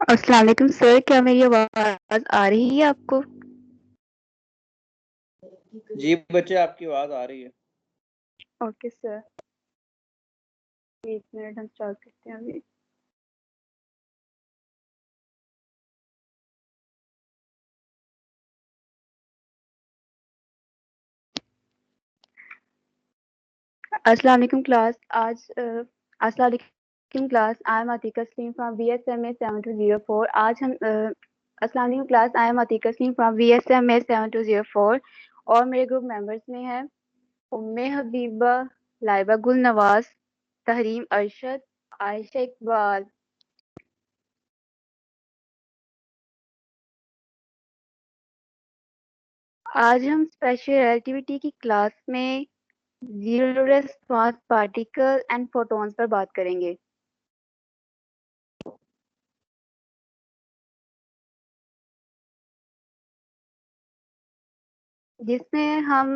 अस्सलाम वालेकुम सर, क्या मेरी आवाज़ आ रही है आपको? जी बच्चे, आपकी आवाज आ रही है। ओके सर, 1 मिनट हम स्टार्ट करते हैं अभी। अस्सलाम वालेकुम क्लास। अस्सलाम वालेकुम class. I am Atika Salim from VSMA 7204। अस्सलाम वालेकुम class. I am Atika Salim from VSMA 7204 और मेरे ग्रुप मेंबर्स में हैं उम्मे हबीबा, लाइबा गुल नवाज, तहरीम अरशद, आयशा इकबाल। आज हम स्पेशल रिलेटिविटी की क्लास में zero response particle and photons per बात करेंगे। जिसमें हम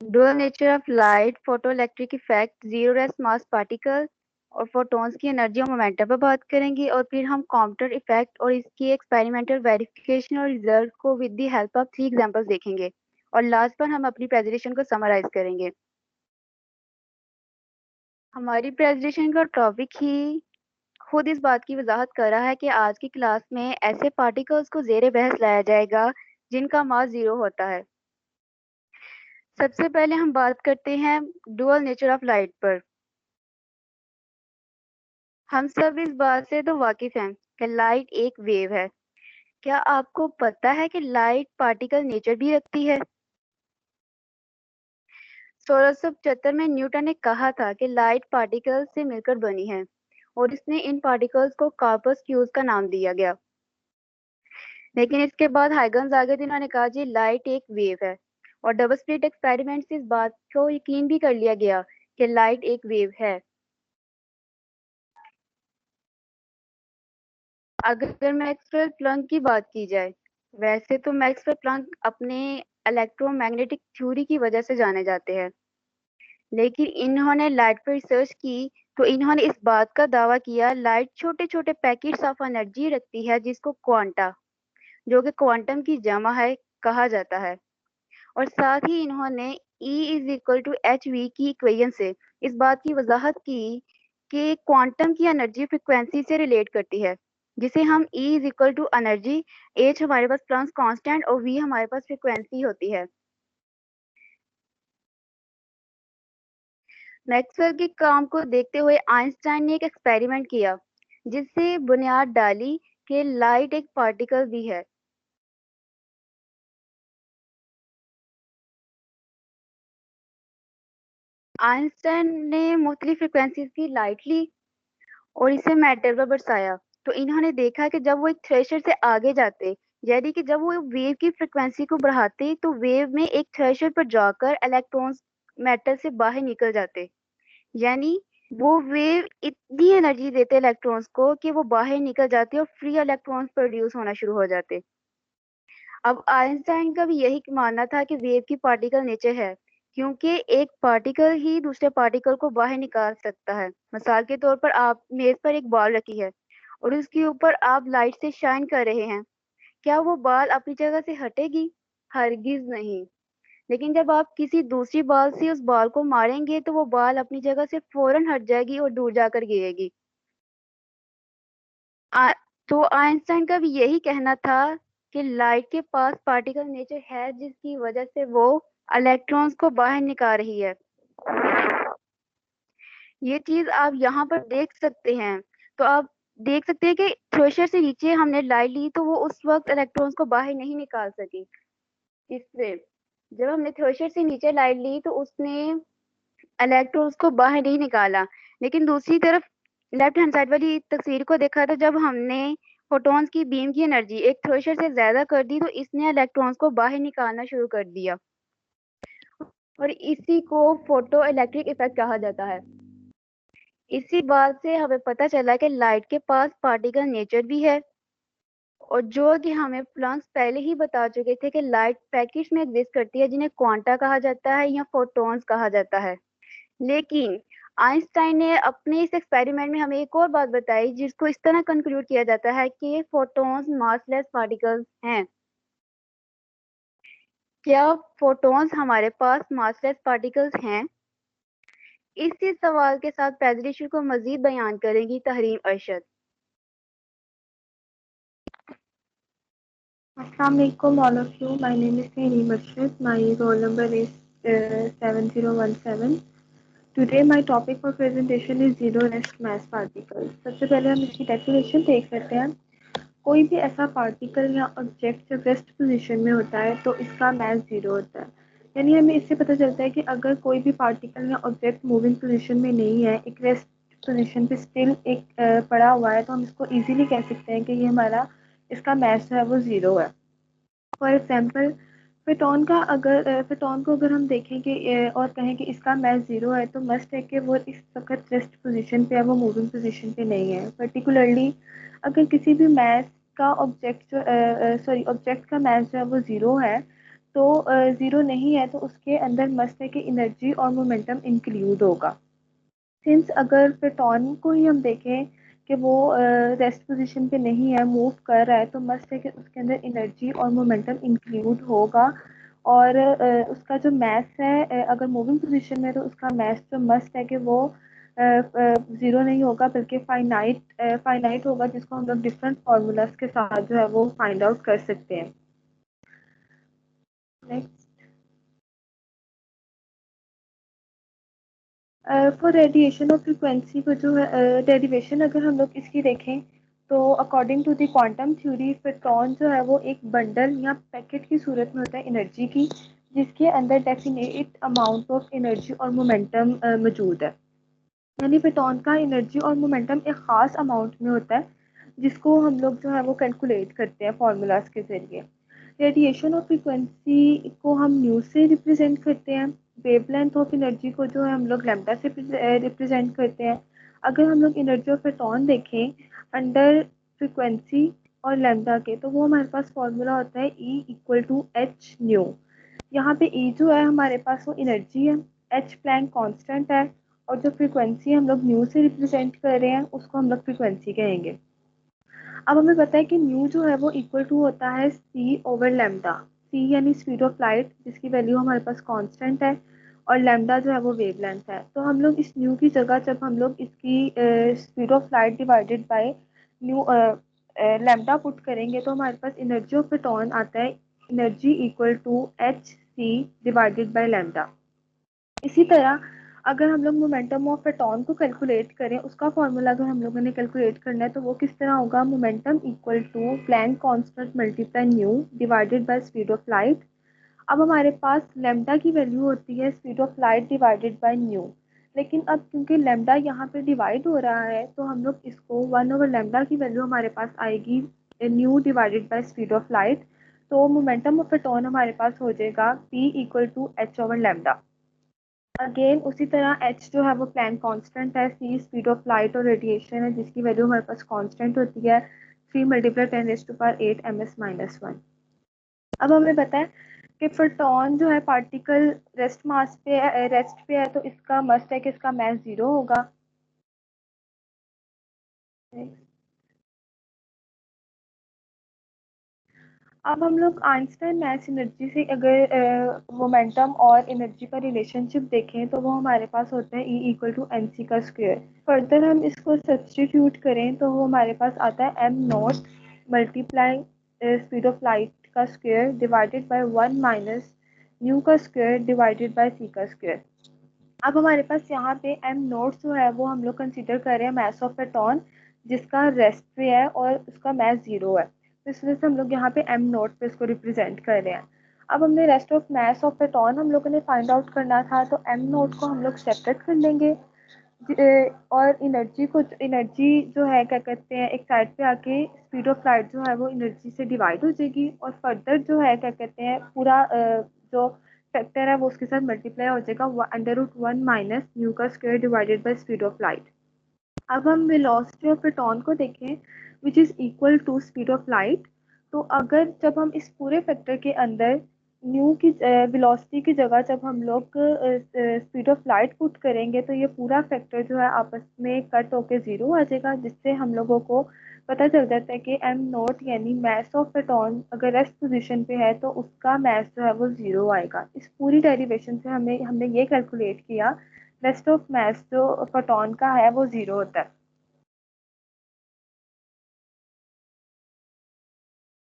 dual nature of light, photo electric effect, zero raise mass particle और फोटॉन्स की एनर्जी और मोमेंटम पर बात करेंगे। और फिर हम कॉम्प्यूटर इफेक्ट और इसकी एक्सपेरिमेंटल वेरिफिकेशन और रिजल्ट को with the help of 3 examples देखेंगे। और लास्ट पर हम अपनी प्रेजेंटेशन को समराइज करेंगे। हमारी प्रेजेंटेशन का टॉपिक ही खुद इस बात की वजाहत कर रहा है कि आज की क्लास में ऐसे पार्टिकल्स को जेर बहस लाया जाएगा जिनका मास 0 होता है। सबसे पहले हम बात करते हैं डुअल नेचर ऑफ लाइट पर। हम सब इस बात से तो वाकिफ हैं कि लाइट एक वेव है। क्या आपको पता है कि लाइट पार्टिकल नेचर भी रखती है? 1675 में न्यूटन ने कहा था कि लाइट पार्टिकल से मिलकर बनी है और इसने इन पार्टिकल्स को कॉर्पस्क्यूल्स का नाम दिया गया। लेकिन इसके बाद हाइगन्स आ गए थे, इन्होंने कहा जी लाइट एक वेव है और डबल स्लिट एक्सपेरिमेंट से इस बात को यकीन भी कर लिया गया कि लाइट एक वेव है। अगर मैक्सवेल प्लैंक की बात की जाए, वैसे तो मैक्सवेल प्लैंक अपने इलेक्ट्रोमैग्नेटिक थ्योरी की वजह से जाने जाते हैं, लेकिन इन्होंने लाइट पर रिसर्च की तो इन्होंने इस बात का दावा किया लाइट छोटे छोटे पैकेट्स ऑफ एनर्जी रखती है जिसको क्वांटा, जो कि क्वांटम की जमा है, कहा जाता है। और साथ ही इन्होंने E=hv की इक्वेशन से इस बात की वजाहत की कि क्वांटम की एनर्जी फ्रिक्वेंसी से रिलेट करती है, जिसे हम E=एनर्जी, h हमारे पास प्लैंक्स कांस्टेंट और v हमारे पास फ्रिक्वेंसी होती है। मैक्सवेल के काम को देखते हुए आइंस्टाइन ने एक एक्सपेरिमेंट किया जिससे बुनियाद डाली कि लाइट एक पार्टिकल भी है। आइंस्टाइन ने मुख्तलिफ फ्रिक्वेंसीज की लाइट ली और इसे मैटर पर बरसाया तो इन्होंने देखा कि जब वो एक थ्रेशर से आगे जाते, यानी कि जब वो वेव की फ्रिक्वेंसी को बढ़ाते तो वेव में एक थ्रेशर पर जाकर इलेक्ट्रॉन्स मैटर से बाहर निकल जाते। यानी वो वेव इतनी एनर्जी देते इलेक्ट्रॉन्स को कि वो बाहर निकल जाते और फ्री इलेक्ट्रॉन्स प्रोड्यूस होना शुरू हो जाते। अब आइंस्टाइन का भी यही मानना था कि वेव की पार्टिकल नेचर है, क्योंकि एक पार्टिकल ही दूसरे पार्टिकल को बाहर निकाल सकता है। मिसाल के तौर पर आप मेज पर एक बॉल रखी है और उसके ऊपर आप लाइट से शाइन कर रहे हैं, क्या वो बॉल अपनी जगह से हटेगी? हरगिज नहीं। लेकिन जब आप किसी दूसरी बॉल से उस बॉल को मारेंगे तो वो बॉल अपनी जगह से फौरन हट जाएगी और दूर जाकर गिरेगी। आ, तो आइंस्टाइन का भी यही कहना था कि लाइट के पास पार्टिकल नेचर है जिसकी वजह से वो इलेक्ट्रॉन्स को बाहर निकाल रही है। ये चीज आप यहाँ पर देख सकते हैं। तो आप देख सकते हैं कि थ्रेशर से नीचे हमने लाइट ली तो वो उस वक्त इलेक्ट्रॉन्स को बाहर नहीं निकाल सकी। इससे जब हमने थ्रेशर से नीचे लाइट ली तो उसने इलेक्ट्रॉन्स को बाहर नहीं निकाला। लेकिन दूसरी तरफ लेफ्ट हैंड साइड वाली तस्वीर को देखा तो जब हमने फोटॉन्स की बीम की एनर्जी एक थ्रेशर से ज्यादा कर दी तो इसने इलेक्ट्रॉन्स को बाहर निकालना शुरू कर दिया और इसी को फोटो इलेक्ट्रिक इफेक्ट कहा जाता है। इसी बात से हमें पता चला कि लाइट के पास पार्टिकल नेचर भी है और जो कि हमें प्लैंक्स पहले ही बता चुके थे कि लाइट पैकेट्स में एग्जिस्ट करती है जिन्हें क्वांटा कहा जाता है या फोटॉन्स कहा जाता है। लेकिन आइंस्टाइन ने अपने इस एक्सपेरिमेंट में हमें एक और बात बताई जिसको इस तरह कंक्लूड किया जाता है कि ये फोटॉन्स मासलेस पार्टिकल्स हैं। क्या फोटॉन्स हमारे पास मासलेस पार्टिकल्स हैं? इसी सवाल के साथ प्रेजेंटेशन को मजीद बयान करेंगी Tahreem Arshad. Assalamu alaikum all of you. My name is Tahreem Arshad. My roll number is 7017. Today my topic for presentation is zero rest mass particles. सबसे पहले हम इसकी डेफिनेशन देख लेते हैं। कोई भी ऐसा पार्टिकल या ऑब्जेक्ट जब रेस्ट पोजीशन में होता है तो इसका मास जीरो होता है। यानी हमें इससे पता चलता है कि अगर कोई भी पार्टिकल या ऑब्जेक्ट मूविंग पोजीशन में नहीं है, एक रेस्ट पोजीशन पे स्टिल एक पड़ा हुआ है, तो हम इसको इजीली कह सकते हैं कि ये हमारा इसका मास जो है वो ज़ीरो है। फॉर एग्जांपल फिटॉन को अगर हम देखें कि और कहें कि इसका मास ज़ीरो है, तो मस्ट है कि वो इस वक्त रेस्ट पोजीशन पे है, वो मूविंग पोजीशन पे नहीं है। पर्टिकुलरली अगर किसी भी मास का ऑब्जेक्ट का मास जो है वो ज़ीरो है, तो ज़ीरो नहीं है तो उसके अंदर मस्ट है कि एनर्जी और मोमेंटम इंक्लूड होगा। सिंस अगर फिटॉन को ही हम देखें कि वो रेस्ट पोजीशन पे नहीं है, मूव कर रहा है, तो मस्ट है कि उसके अंदर एनर्जी और मोमेंटम इंक्लूड होगा। और उसका जो मास है, अगर मूविंग पोजीशन में, तो उसका मास जो मस्ट है कि वो ज़ीरो नहीं होगा बल्कि फाइनाइट होगा, जिसको हम लोग डिफरेंट फार्मूलाज के साथ जो है वो फाइंड आउट कर सकते हैं। नेक्स्ट, फॉर रेडिएशन और फ्रिक्वेंसी को जो है डेरिवेशन अगर हम लोग इसकी देखें, तो according to the quantum theory photon जो है वो एक बंडल या पैकेट की सूरत में होता है एनर्जी की, जिसके अंदर डेफिनेट अमाउंट ऑफ एनर्जी और मोमेंटम मौजूद है। यानी फोटॉन का एनर्जी और मोमेंटम एक ख़ास अमाउंट में होता है, जिसको हम लोग जो है वो कैलकुलेट करते हैं फार्मूलाज के ज़रिए। रेडिएशन और फ्रिक्वेंसी को हम न्यू से रिप्रेजेंट करते हैं। वेवलेंथ ऑफ एनर्जी को जो है हम लोग लैम्डा से रिप्रेजेंट करते हैं। अगर हम लोग एनर्जी ऑफ फोटॉन देखें अंडर फ्रिक्वेंसी और लैम्डा के, तो वो हमारे पास फार्मूला होता है E equal to H nu. यहाँ पे E जो है हमारे पास वो एनर्जी है, एच प्लैंक कांस्टेंट है, और जो फ्रीक्वेंसी हम लोग न्यू से रिप्रेजेंट कर रहे हैं उसको हम लोग फ्रीक्वेंसी कहेंगे। अब हमें पता है कि न्यू जो है वो इक्वल टू होता है सी ओवर लेमडा। सी यानी स्पीड ऑफ लाइट, जिसकी वैल्यू हमारे पास कांस्टेंट है, और लेमडा जो है वो वेवलेंथ है। तो हम लोग इस न्यू की जगह जब हम लोग इसकी speed of light divided by nu lambda put करेंगे, तो हमारे पास एनर्जी ऑफ फोटॉन आता है energy equal to H C divided by lambda. इसी तरह अगर हम लोग मोमेंटम ऑफ फोटॉन को कैलकुलेट करें, उसका फॉर्मूला अगर हम लोगों ने कैलकुलेट करना है, तो वो किस तरह होगा, momentum equal to Planck constant multiply nu divided by speed of light. अब हमारे पास लेमडा की वैल्यू होती है speed of light divided by nu, लेकिन अब क्योंकि लेमडा यहाँ पे डिवाइड हो रहा है, तो हम लोग इसको वन ओवर लेमडा की वैल्यू हमारे पास आएगी nu divided by speed of light. तो मोमेंटम ऑफ फोटॉन हमारे पास हो जाएगा P equal to H over lambda. Again उसी तरह h जो है वो प्लैंक कांस्टेंट है, c स्पीड ऑफ लाइट और रेडिएशन है, जिसकी वैल्यू हमारे पास कांस्टेंट होती है 3 मल्टीप्लाई 10⁻8 ms-1। अब हमें पता है कि फोटॉन जो है पार्टिकल रेस्ट पे है, तो इसका मस्ट है कि इसका मास जीरो होगा। अब हम लोग आइंस्टाइन मैथ्स एनर्जी से अगर मोमेंटम और एनर्जी का रिलेशनशिप देखें, तो वो हमारे पास होता है E equal to M C का स्क्वायर। फर्दर हम इसको सब्सटीट्यूट करें तो वो हमारे पास आता है M naught multiply speed of light का square divided by 1 minus nu का स्क्वायर डिवाइडेड बाय सी का स्क्वायर। अब हमारे पास यहाँ पे एम नोट जो है वो हम लोग कंसीडर कर रहे हैं मास ऑफ फोटॉन, जिसका रेस्ट पे है और उसका मास जीरो है, तो इस वजह से हम लोग यहाँ पे एम नोट पे इसको रिप्रेजेंट कर रहे हैं। अब हमने rest of mass of photon हम लोगों ने फाइंड आउट करना था, तो एम नोट को हम लोग सेपरेट कर लेंगे, और एनर्जी जो है क्या कहते हैं, एक साइड पे आके स्पीड ऑफ लाइट जो है वो एनर्जी से डिवाइड हो जाएगी, और फर्दर जो है क्या कहते हैं पूरा जो फैक्टर है वो उसके साथ मल्टीप्लाई हो जाएगा √1 माइनस न्यू का square divided by speed of light. अब हम वेलोसिटी ऑफ फोटॉन को देखें which is equal to speed of light, तो अगर जब हम इस पूरे फैक्टर के अंदर न्यू की वेलोसिटी की जगह जब हम लोग स्पीड ऑफ लाइट पुट करेंगे तो ये पूरा फैक्टर जो है आपस में कट होके ज़ीरो आ जाएगा, जिससे हम लोगों को पता चल जाता है कि एम नॉट यानी मास ऑफ फोटॉन अगर रेस्ट पोजीशन पे है तो उसका मास जो है वो ज़ीरो आएगा। इस पूरी डेरिवेशन से हमने हमने ये कैलकुलेट किया रेस्ट ऑफ मास जो फोटॉन का है वो ज़ीरो होता है।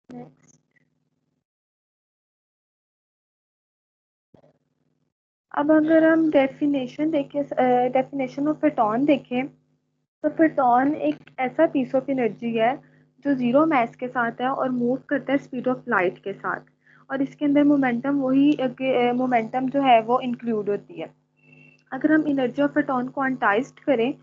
Next. अब अगर हम डेफिनेशन ऑफ फोटॉन देखें तो फोटॉन एक ऐसा पीस ऑफ एनर्जी है जो जीरो मास के साथ है और मूव करता है स्पीड ऑफ लाइट के साथ, और इसके अंदर मोमेंटम मोमेंटम जो है वो इंक्लूड होती है। अगर हम एनर्जी ऑफ फोटॉन क्वांटाइज्ड करें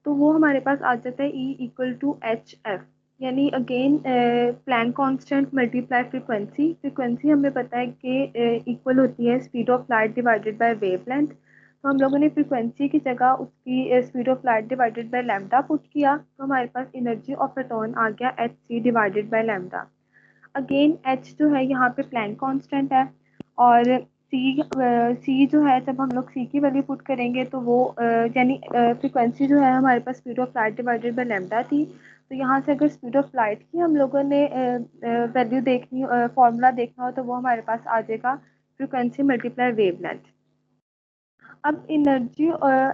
तो वो हमारे पास आ जाता है E equal to H F, यानी again Planck constant multiply frequency. Frequency हमें पता है कि इक्वल होती है speed of light divided by wavelength, तो हम लोगों ने फ्रीक्वेंसी की जगह उसकी speed of light divided by lambda put किया, तो हमारे पास एनर्जी ऑफ फोटॉन आ गया H C divided by lambda. Again H जो है यहाँ पे प्लैंक कांस्टेंट है, और सी जो है जब हम लोग सी की वैल्यू पुट करेंगे तो वो यानी फ्रीक्वेंसी जो है हमारे पास speed of light divided by lambda थी, तो यहाँ से अगर स्पीड ऑफ लाइट की हम लोगों ने वैल्यू देखनी फॉर्मूला देखना हो तो वो हमारे पास आ जाएगा फ्रीक्वेंसी मल्टीप्लाई वेवलेंथ। अब energy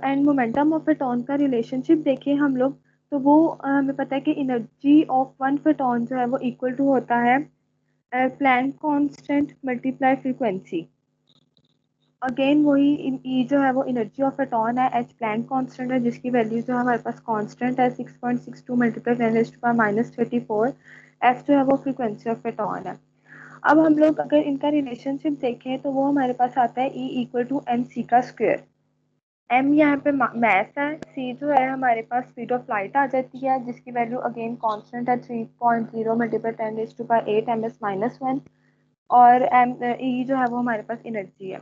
and momentum of photon का रिलेशनशिप देखें हम लोग तो वो हमें पता है कि एनर्जी ऑफ वन फोटॉन जो है वो इक्वल टू होता है Planck constant multiply frequency. Again वही ई जो है वो एनर्जी ऑफ फोटॉन है, एच प्लैंक कांस्टेंट है जिसकी वैल्यू जो है हमारे पास कांस्टेंट है 6.62 मल्टीप्लाई 10⁻⁻34। एफ जो है वो फ्रीक्वेंसी ऑफ फोटॉन है। अब हम लोग अगर इनका रिलेशनशिप देखें तो वो हमारे पास आता है E equal to M C का स्क्वायर। एम यहाँ पे मैथ है, सी जो है हमारे पास स्पीड ऑफ लाइट आ जाती है जिसकी वैल्यू अगेन कांस्टेंट है 3.0 मल्टीप्लाई 10⁻⁸ ms-1, और एम ई जो है वो हमारे पास एनर्जी है।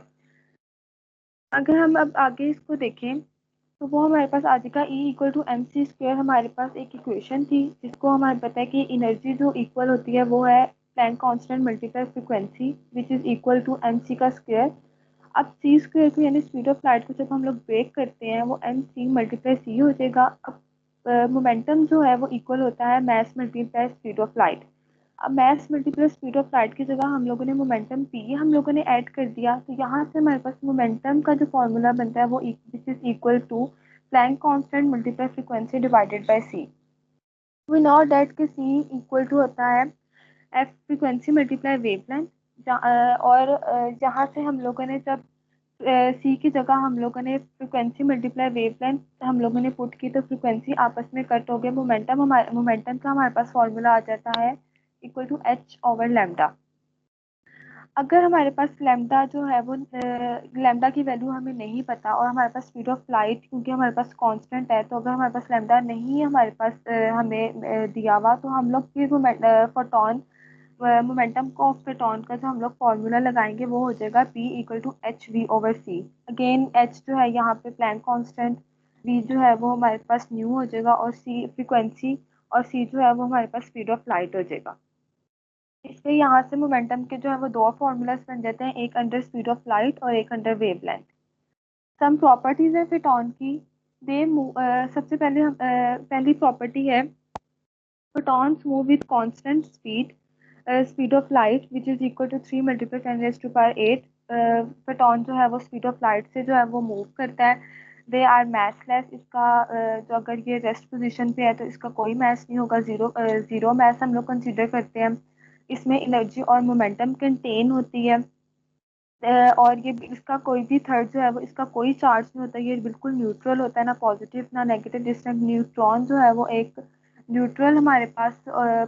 अगर हम अब आगे इसको देखें तो वो हमारे पास आ जाएगा E equal to M C square. हमारे पास एक इक्वेशन थी जिसको हमें पता है कि एनर्जी जो इक्वल होती है वो है Planck constant multiply frequency which is equal to M C का स्क्वायर। अब सी स्क्वायर को यानी स्पीड ऑफ लाइट को जब हम लोग ब्रेक करते हैं वो एम सी मल्टीप्लाई सी हो जाएगा। अब मोमेंटम जो है वो इक्वल होता है mass multiply speed of light. अब mass multiply speed of light की जगह हम लोगों ने मोमेंटम पी हम लोगों ने ऐड कर दिया, तो यहाँ से हमारे पास मोमेंटम का जो फॉर्मूला बनता है वो this is equal to Planck constant multiply frequency divided by C. We know that कि सी इक्वल टू होता है एफ फ्रीक्वेंसी मल्टीप्लाई वेवलेंथ। और जहाँ से हम लोगों ने जब सी की जगह हम लोगों ने फ्रीक्वेंसी मल्टीप्लाई वेवलेंथ हम लोगों ने पुट की तो फ्रीक्वेंसी आपस में कट हो गया। मोमेंटम का हमारे पास फॉर्मूला आ जाता है equal to H over lambda. अगर हमारे पास लैम्डा जो है वो लैम्डा की वैल्यू हमें नहीं पता और हमारे पास स्पीड ऑफ लाइट क्योंकि हमारे पास कांस्टेंट है, तो अगर हमारे पास लैम्डा नहीं है हमारे पास हमें दिया हुआ, तो हम लोग फिर फोटॉन मोमेंटम ऑफ फोटॉन का जो हम लोग फॉर्मूला लगाएंगे वो हो जाएगा P equal to H V over C. Again H जो है यहाँ पे प्लैंक कांस्टेंट, वी जो है वो हमारे पास न्यू हो जाएगा, और सी फ्रीक्वेंसी, और सी जो है वो हमारे पास स्पीड ऑफ लाइट हो जाएगा। इसलिए यहाँ से मोमेंटम के जो है वो दो फॉर्मूलाज बन जाते हैं, एक अंडर स्पीड ऑफ लाइट और एक अंडर वेवलेंथ। सम प्रॉपर्टीज है फोटॉन की। दे सबसे पहले पहली प्रॉपर्टी है photons move with constant speed, speed of light which is equal to 3 multiplied 10 raised to power 8। Photon जो है वो स्पीड ऑफ लाइट से जो है वो मूव करता है। दे आर मैसलेस, इसका जो अगर ये रेस्ट पोजीशन पे है तो इसका कोई मैस नहीं होगा, जीरो मैस हम लोग कंसीडर करते हैं। इसमें एनर्जी और मोमेंटम कंटेन होती है, और ये इसका कोई भी थर्ड जो है वो इसका कोई चार्ज नहीं होता, ये बिल्कुल न्यूट्रल होता है, ना पॉजिटिव ना नेगेटिव। जिस टाइम न्यूट्रॉन जो है वो एक न्यूट्रल हमारे पास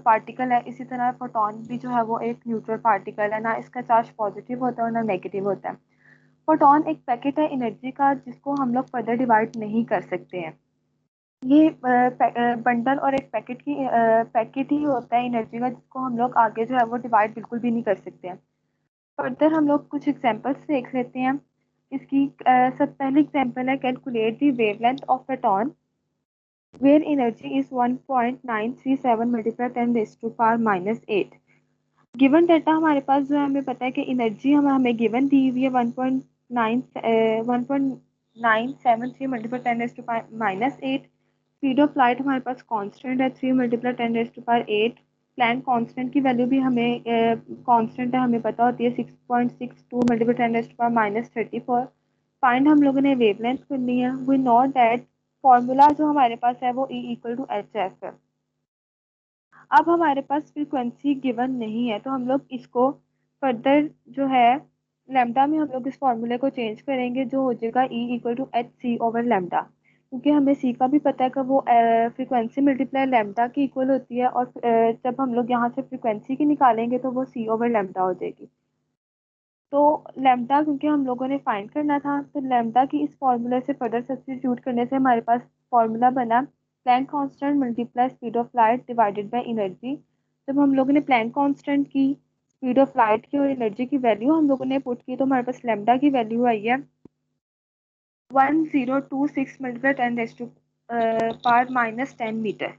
पार्टिकल है, इसी तरह फोटॉन भी जो है वो एक न्यूट्रल पार्टिकल है, ना इसका चार्ज पॉजिटिव होता है और ना नेगेटिव होता है। फोटॉन एक पैकेट है एनर्जी का जिसको हम लोग फर्दर डिवाइड नहीं कर सकते हैं। ये बंडल और एक पैकेट ही होता है एनर्जी का जिसको हम लोग आगे जो है वो डिवाइड बिल्कुल भी नहीं कर सकते हैं। फर्दर हम लोग कुछ एग्जांपल्स देख लेते हैं इसकी। सब पहली एग्जांपल है calculate the wavelength of photon where energy is 1.937 multiply 10 raised to power -8। Given data हमारे पास जो है हमें पता है कि एनर्जी हमें गिवन दी हुई है 1.973 मल्टीपल 10⁻⁻8। स्पीड ऑफ लाइट हमारे पास कांस्टेंट है 3 मल्टीपल 10⁻8। प्लैंक कांस्टेंट की वैल्यू भी हमें कांस्टेंट है, हमें पता होती है 6.62 मल्टीपल 10⁻34। फाइंड हम लोगों ने वेवलेंथ करनी है। वी नो दैट फॉर्मूला जो हमारे पास है वो E = HF है। अब हमारे पास फ्रीक्वेंसी गिवन नहीं है, तो हम लोग इसको फर्दर जो है लैम्डा में हम लोग इस फॉर्मूले को चेंज करेंगे, जो हो जाएगा E = HC/लैम्डा, क्योंकि हमें सी का भी पता है कि वो फ्रीक्वेंसी मल्टीप्लाई लैम्डा की इक्वल होती है, और जब हम लोग यहाँ से फ्रीक्वेंसी की निकालेंगे तो वो C/लैम्डा हो जाएगी। तो लैम्डा क्योंकि हम लोगों ने फाइंड करना था, तो लैम्डा की इस फॉर्मूले से फर्दर सब्स्टिट्यूट करने से हमारे पास फॉर्मूला बना Planck constant multiply speed of light divided by energy. जब हम लोगों ने प्लैंक कांस्टेंट की, स्पीड ऑफ लाइट की और एनर्जी की वैल्यू हम लोगों ने पुट की, तो हमारे पास लैम्डा की वैल्यू आई है 1026 मल्टीप्लाई 10⁻⁻10 मीटर।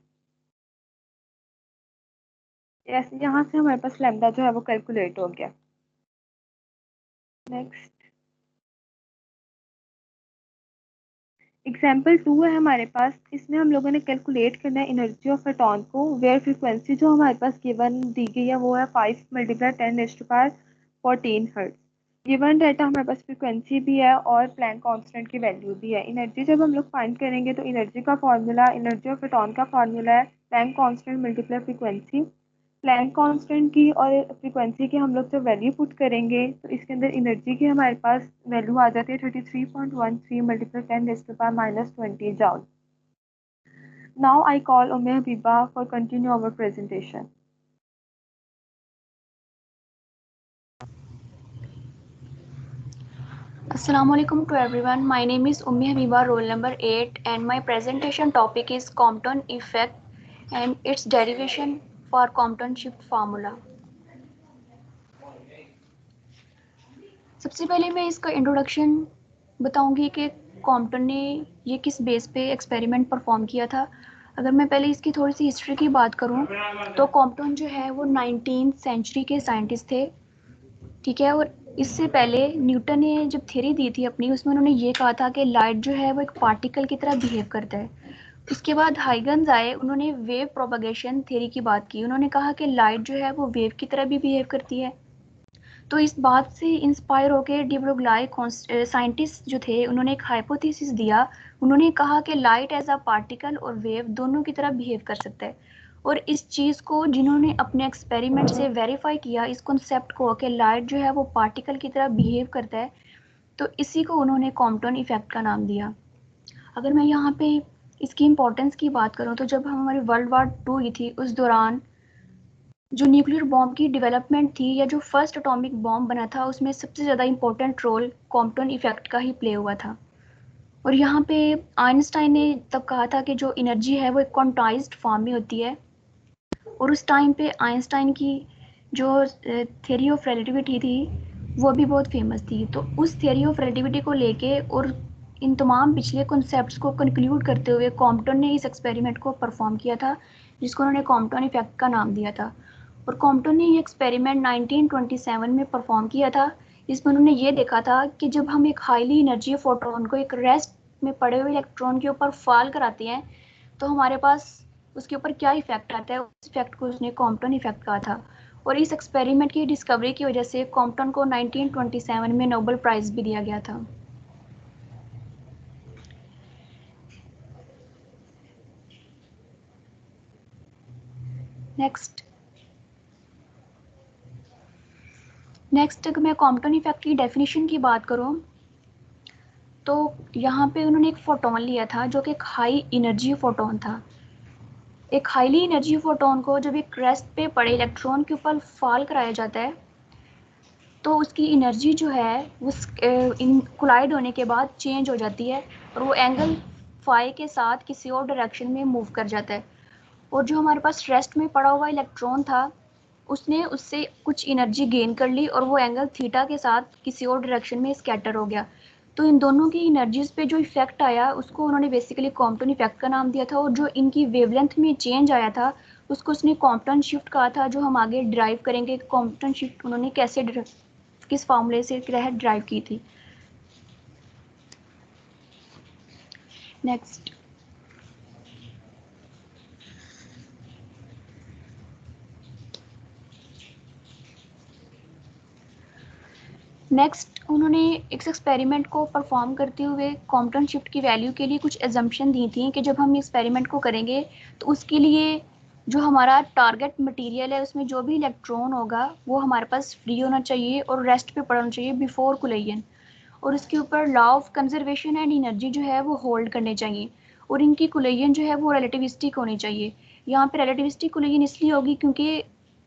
यहाँ से हमारे पास लैम्डा जो है वो कैलकुलेट हो गया। नेक्स्ट एग्जाम्पल 2 है हमारे पास, इसमें हम लोगों ने कैलकुलेट करना है एनर्जी ऑफ फोटॉन को, वेयर फ्रीक्वेंसी जो हमारे पास गिवन दी गई है वो है 5 मल्टीप्लाई 10⁻14 हर्ट्ज। गिवन डाटा हमारे पास फ्रीक्वेंसी भी है और प्लैंक कांस्टेंट की वैल्यू भी है। एनर्जी जब हम लोग फाइंड करेंगे तो एनर्जी का फॉर्मूला, एनर्जी ऑफ फोटॉन का फॉर्मूला है Planck constant multiply frequency. Planck constant की और फ्रीक्वेंसी की हम लोग जब वैल्यू पुट करेंगे तो इसके अंदर एनर्जी की हमारे पास वैल्यू आ जाती है 33.13 multiply 10⁻⁻20 joule. Now I call Umme Habiba for continue our presentation. Assalamualaikum to everyone. My name is Ummi Habiba, roll number 8, and my presentation topic is Compton effect and its derivation for Compton shift formula. सबसे पहले मैं इसका introduction बताऊंगी कि Compton ने ये किस base पे एक्सपेरिमेंट परफॉर्म किया था। अगर मैं पहले इसकी थोड़ी सी हिस्ट्री की बात करूं तो कॉम्पटन जो है वो 19th सेंचुरी के साइंटिस्ट थे, ठीक है। और इससे पहले न्यूटन ने जब थ्योरी दी थी अपनी, उसमें उन्होंने ये कहा था कि लाइट जो है वो एक पार्टिकल की तरह बिहेव करता है। उसके बाद हाइगन्स आए, उन्होंने वेव प्रोपगेशन थ्योरी की बात की। उन्होंने कहा कि लाइट जो है वो वेव की तरह भी बिहेव करती है। तो इस बात से इंस्पायर होकर डी ब्रोगली साइंटिस्ट जो थे, उन्होंने एक हाइपोथेसिस दिया। उन्होंने कहा कि लाइट एज अ पार्टिकल और वेव दोनों की तरह बिहेव कर सकता है। और इस चीज़ को जिन्होंने अपने एक्सपेरिमेंट से वेरीफाई किया, इस कॉन्सेप्ट को कि लाइट जो है वो पार्टिकल की तरह बिहेव करता है, तो इसी को उन्होंने कॉम्पटन इफेक्ट का नाम दिया। अगर मैं यहाँ पे इसकी इम्पोर्टेंस की बात करूँ तो जब हमारी वर्ल्ड वार 2 हुई थी, उस दौरान जो न्यूक्लियर बॉम्ब की डेवलपमेंट थी या जो फर्स्ट एटॉमिक बॉम्ब बना था, उसमें सबसे ज़्यादा इम्पोर्टेंट रोल कॉम्पटन इफेक्ट का ही प्ले हुआ था। और यहाँ पे आइंस्टाइन ने तब कहा था कि जो एनर्जी है वो एक क्वांटाइज्ड फॉर्म में होती है। और उस टाइम पे आइंस्टाइन की जो थ्योरी ऑफ रिलेटिविटी थी वो भी बहुत फेमस थी। तो उस थ्योरी ऑफ रिलेटिविटी को लेके और इन तमाम पिछले कॉन्सेप्ट्स को कंक्लूड करते हुए कॉम्पटन ने इस एक्सपेरिमेंट को परफॉर्म किया था, जिसको उन्होंने कॉम्पटन इफेक्ट का नाम दिया था। और कॉम्पटन ने ये एक्सपेरिमेंट 1927 में परफॉर्म किया था। इसमें उन्होंने ये देखा था कि जब हम एक हाईली एनर्जी फोटोन को एक रेस्ट में पड़े हुए इलेक्ट्रॉन के ऊपर फॉल कराते हैं तो हमारे पास उसके ऊपर क्या इफेक्ट आता है। उस इफेक्ट को उसने कॉम्पटन इफेक्ट कहा था। और इस एक्सपेरिमेंट की डिस्कवरी की वजह से कॉम्पटन को 1927 में नोबेल प्राइज भी दिया गया था। नेक्स्ट अगर मैं कॉम्पटन इफेक्ट की डेफिनेशन की बात करूं तो यहाँ पे उन्होंने एक फोटोन लिया था जो कि एक हाई एनर्जी फोटोन था। एक हाईली एनर्जी फोटोन को जब एक रेस्ट पे पड़े इलेक्ट्रॉन के ऊपर फॉल कराया जाता है तो उसकी एनर्जी जो है वो कोलाइड होने के बाद चेंज हो जाती है और वो एंगल फाई के साथ किसी और डायरेक्शन में मूव कर जाता है। और जो हमारे पास रेस्ट में पड़ा हुआ इलेक्ट्रॉन था, उसने उससे कुछ एनर्जी गेन कर ली और वो एंगल थीटा के साथ किसी और डायरेक्शन में स्कैटर हो गया। तो इन दोनों की एनर्जीज पे जो इफेक्ट आया उसको उन्होंने बेसिकली कॉम्पटन इफेक्ट का नाम दिया था। और जो इनकी वेवलेंथ में चेंज आया था उसको उसने कॉम्पटन शिफ्ट कहा था, जो हम आगे ड्राइव करेंगे। कॉम्पटन शिफ्ट उन्होंने कैसे किस फार्मूले से तहत ड्राइव की थी। नेक्स्ट उन्होंने इस एक्सपेरिमेंट को परफॉर्म करते हुए कॉम्पटन शिफ्ट की वैल्यू के लिए कुछ एजम्पशन दी थी कि जब हम एक्सपेरिमेंट को करेंगे तो उसके लिए जो हमारा टारगेट मटेरियल है उसमें जो भी इलेक्ट्रॉन होगा वो हमारे पास फ्री होना चाहिए और रेस्ट पे पड़ना चाहिए बिफोर कोलिजन, और इसके ऊपर law of conservation and energy जो है वो होल्ड करने चाहिए, और इनकी कोलिजन जो है वो रिलेटिविस्टिक होनी चाहिए। यहाँ पे रिलेटिविस्टिक कोलिजन इसलिए होगी क्योंकि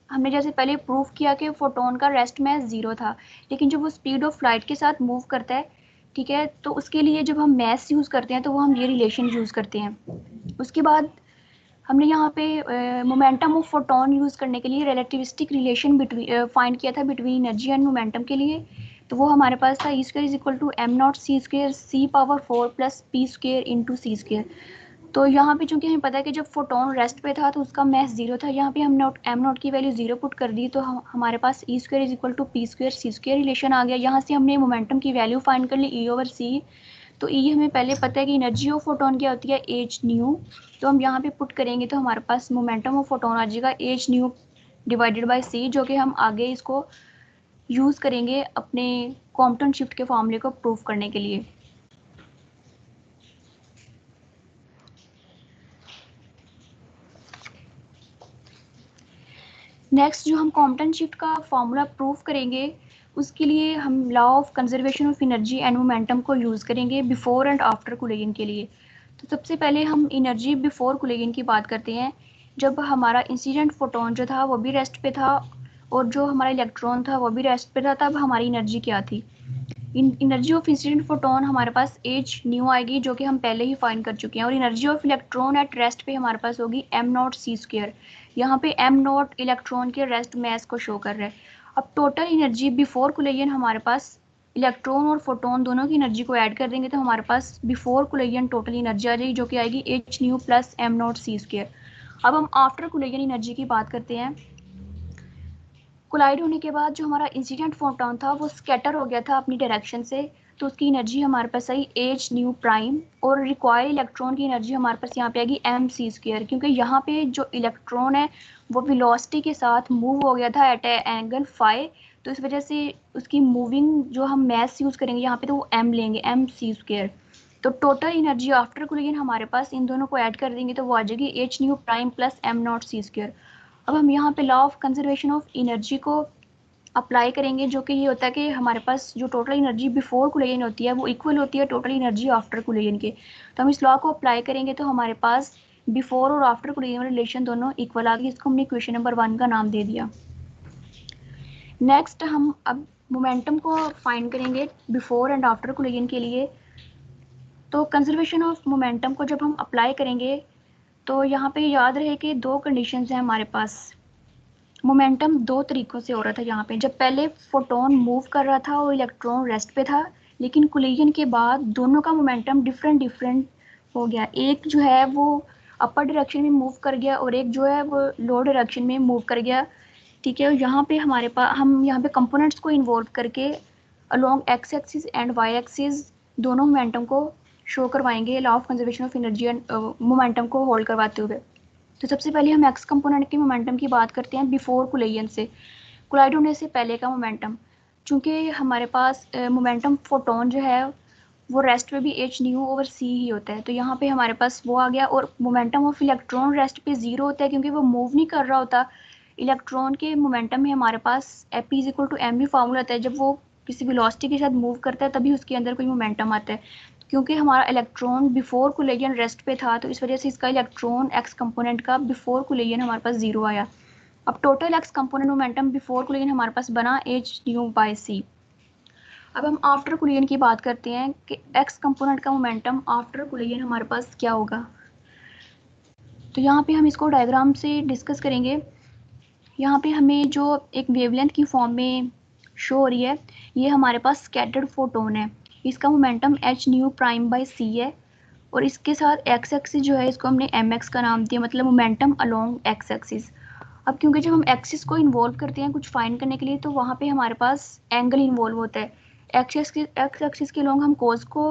हमने जैसे पहले प्रूव किया कि फोटोन का रेस्ट मैस 0 था, लेकिन जब वो स्पीड ऑफ लाइट के साथ मूव करता है, ठीक है, तो उसके लिए जब हम मैस यूज़ करते हैं तो वो हम ये रिलेशन यूज़ करते हैं। उसके बाद हमने यहाँ पे मोमेंटम ऑफ फोटोन यूज़ करने के लिए रिलेटिविस्टिक रिलेशन बिटवीन फाइंड किया था बिटवीन एनर्जी एंड मोमेंटम के लिए। तो वो हमारे पास था E² is equal to m0 c² c⁴ plus p² into c²। तो यहाँ पे चूंकि हमें पता है कि जब फोटोन रेस्ट पे था तो उसका मैस 0 था, यहाँ पे हम m0 की वैल्यू 0 पुट कर दी तो हमारे पास E² is equal to p² c² relation आ गया। यहाँ से हमने मोमेंटम की वैल्यू फाइंड कर ली E/c। तो E हमें पहले पता है कि एनर्जी ऑफ फोटोन क्या होती है h/nu, तो हम यहाँ पे पुट करेंगे तो हमारे पास मोमेंटम ऑफ फोटोन आ जाएगा h/nu डिवाइडेड बाय c, जो कि हम आगे इसको यूज़ करेंगे अपने कॉम्पटन शिफ्ट के फॉर्मूले को प्रूव करने के लिए। नेक्स्ट जो हम कॉम्पटन शिफ्ट का फॉर्मूला प्रूव करेंगे उसके लिए हम law of conservation of energy and momentum को यूज़ करेंगे बिफोर एंड आफ्टर कोलिजन के लिए। तो सबसे पहले हम एनर्जी बिफोर कोलिजन की बात करते हैं। जब हमारा इंसिडेंट फोटोन जो था वो भी रेस्ट पे था और जो हमारा इलेक्ट्रॉन था वो भी रेस्ट पे था, तब हमारी एनर्जी क्या थी। एनर्जी ऑफ इंसिडेंट फोटोन हमारे पास h/nu आएगी, जो कि हम पहले ही फाइंड कर चुके हैं, और energy of electron at rest पे हमारे पास होगी m0 c²। यहाँ पे m0 इलेक्ट्रॉन के रेस्ट मैस को शो कर रहा है। अब टोटल एनर्जी बिफोर कोलिजन हमारे पास इलेक्ट्रॉन और फोटोन दोनों की एनर्जी को ऐड कर देंगे तो हमारे पास बिफोर कोलिजन टोटल एनर्जी आ जाएगी, जो कि आएगी h/nu प्लस m0 c²। अब हम आफ्टर कोलिजन एनर्जी की बात करते हैं। कोलाइड होने के बाद जो हमारा इंसिडेंट फोटोन था वो स्कैटर हो गया था अपनी डायरेक्शन से, तो उसकी एनर्जी हमारे पास आई h/nu प्राइम, और रिक्वायर्ड इलेक्ट्रॉन की एनर्जी हमारे पास यहाँ पे आएगी m c², क्योंकि यहाँ पे जो इलेक्ट्रॉन है वो वेलोसिटी के साथ मूव हो गया था एट ए एंगल फाई, तो इस वजह से उसकी मूविंग जो हम मैस यूज़ करेंगे यहाँ पे तो वो m लेंगे m c²। तो टोटल एनर्जी आफ्टर कोलिजन हमारे पास इन दोनों को ऐड कर देंगे तो वो आ जाएगी h/nu prime plus m0 c²। अब हम यहाँ पे law of conservation of energy को अप्लाई करेंगे, जो कि ये होता है कि हमारे पास जो टोटल एनर्जी बिफोर कोलिजन होती है वो इक्वल होती है टोटल एनर्जी आफ्टर कोलिजन के। तो हम इस लॉ को अप्लाई करेंगे तो हमारे पास बिफोर और आफ्टर कोलिजन रिलेशन दोनों इक्वल आ गई। इसको हमने इक्वेशन नंबर 1 का नाम दे दिया। नेक्स्ट हम अब मोमेंटम को फाइंड करेंगे बिफोर एंड आफ्टर कोलिजन के लिए। तो कंजर्वेशन ऑफ मोमेंटम को जब हम अप्लाई करेंगे तो यहाँ पे याद रहे कि दो कंडीशंस हैं हमारे पास। मोमेंटम दो तरीक़ों से हो रहा था यहाँ पे, जब पहले फोटोन मूव कर रहा था और इलेक्ट्रॉन रेस्ट पे था, लेकिन कोलिजन के बाद दोनों का मोमेंटम डिफरेंट हो गया। एक जो है वो अपर डायरेक्शन में मूव कर गया और एक जो है वो लोअर डायरेक्शन में मूव कर गया, ठीक है। यहाँ पे हमारे पास हम यहाँ पे कंपोनेंट्स को इन्वॉल्व करके along X axis and Y axis दोनों मोमेंटम को शो करवाएंगे law of conservation of energy and momentum को होल्ड करवाते हुए। तो सबसे पहले हम एक्स कंपोनेंट के मोमेंटम की बात करते हैं बिफोर कोलिजन से, कोलाइड होने से पहले का मोमेंटम। चूँकि हमारे पास मोमेंटम फोटोन जो है वो रेस्ट पे भी h/nu/c ही होता है, तो यहाँ पे हमारे पास वो आ गया। और मोमेंटम ऑफ इलेक्ट्रॉन रेस्ट पे 0 होता है क्योंकि वो मूव नहीं कर रहा होता। इलेक्ट्रॉन के मोमेंटम में हमारे पास P = mv फार्मूला आता है, जब वो किसी वेलोसिटी के साथ मूव करता है तभी उसके अंदर कोई मोमेंटम आता है। क्योंकि हमारा इलेक्ट्रॉन बिफोर कोलिजन रेस्ट पे था तो इस वजह से इसका इलेक्ट्रॉन एक्स कंपोनेंट का बिफोर कोलिजन हमारे पास 0 आया। अब total x component momentum before collision हमारे पास बना h/nu/c। अब हम आफ्टर कोलिजन की बात करते हैं कि एक्स कंपोनेंट का मोमेंटम आफ्टर कोलिजन हमारे पास क्या होगा। तो यहाँ पे हम इसको डायग्राम से डिस्कस करेंगे। यहाँ पे हमें जो एक वेवलेंथ की फॉर्म में शो हो रही है, ये हमारे पास स्कैटर्ड फोटोन है, इसका momentum h/nu prime by c है, और इसके साथ एक्स एक्सिस जो है इसको हमने एम एक्स का नाम दिया, मतलब मोमेंटम अलोंग एक्स एक्सिस। अब क्योंकि जब हम एक्सिस को इन्वॉल्व करते हैं कुछ फाइंड करने के लिए तो वहाँ पे हमारे पास एंगल इन्वॉल्व होता है। एक्स एक्सिस के लॉन्ग हम कोस को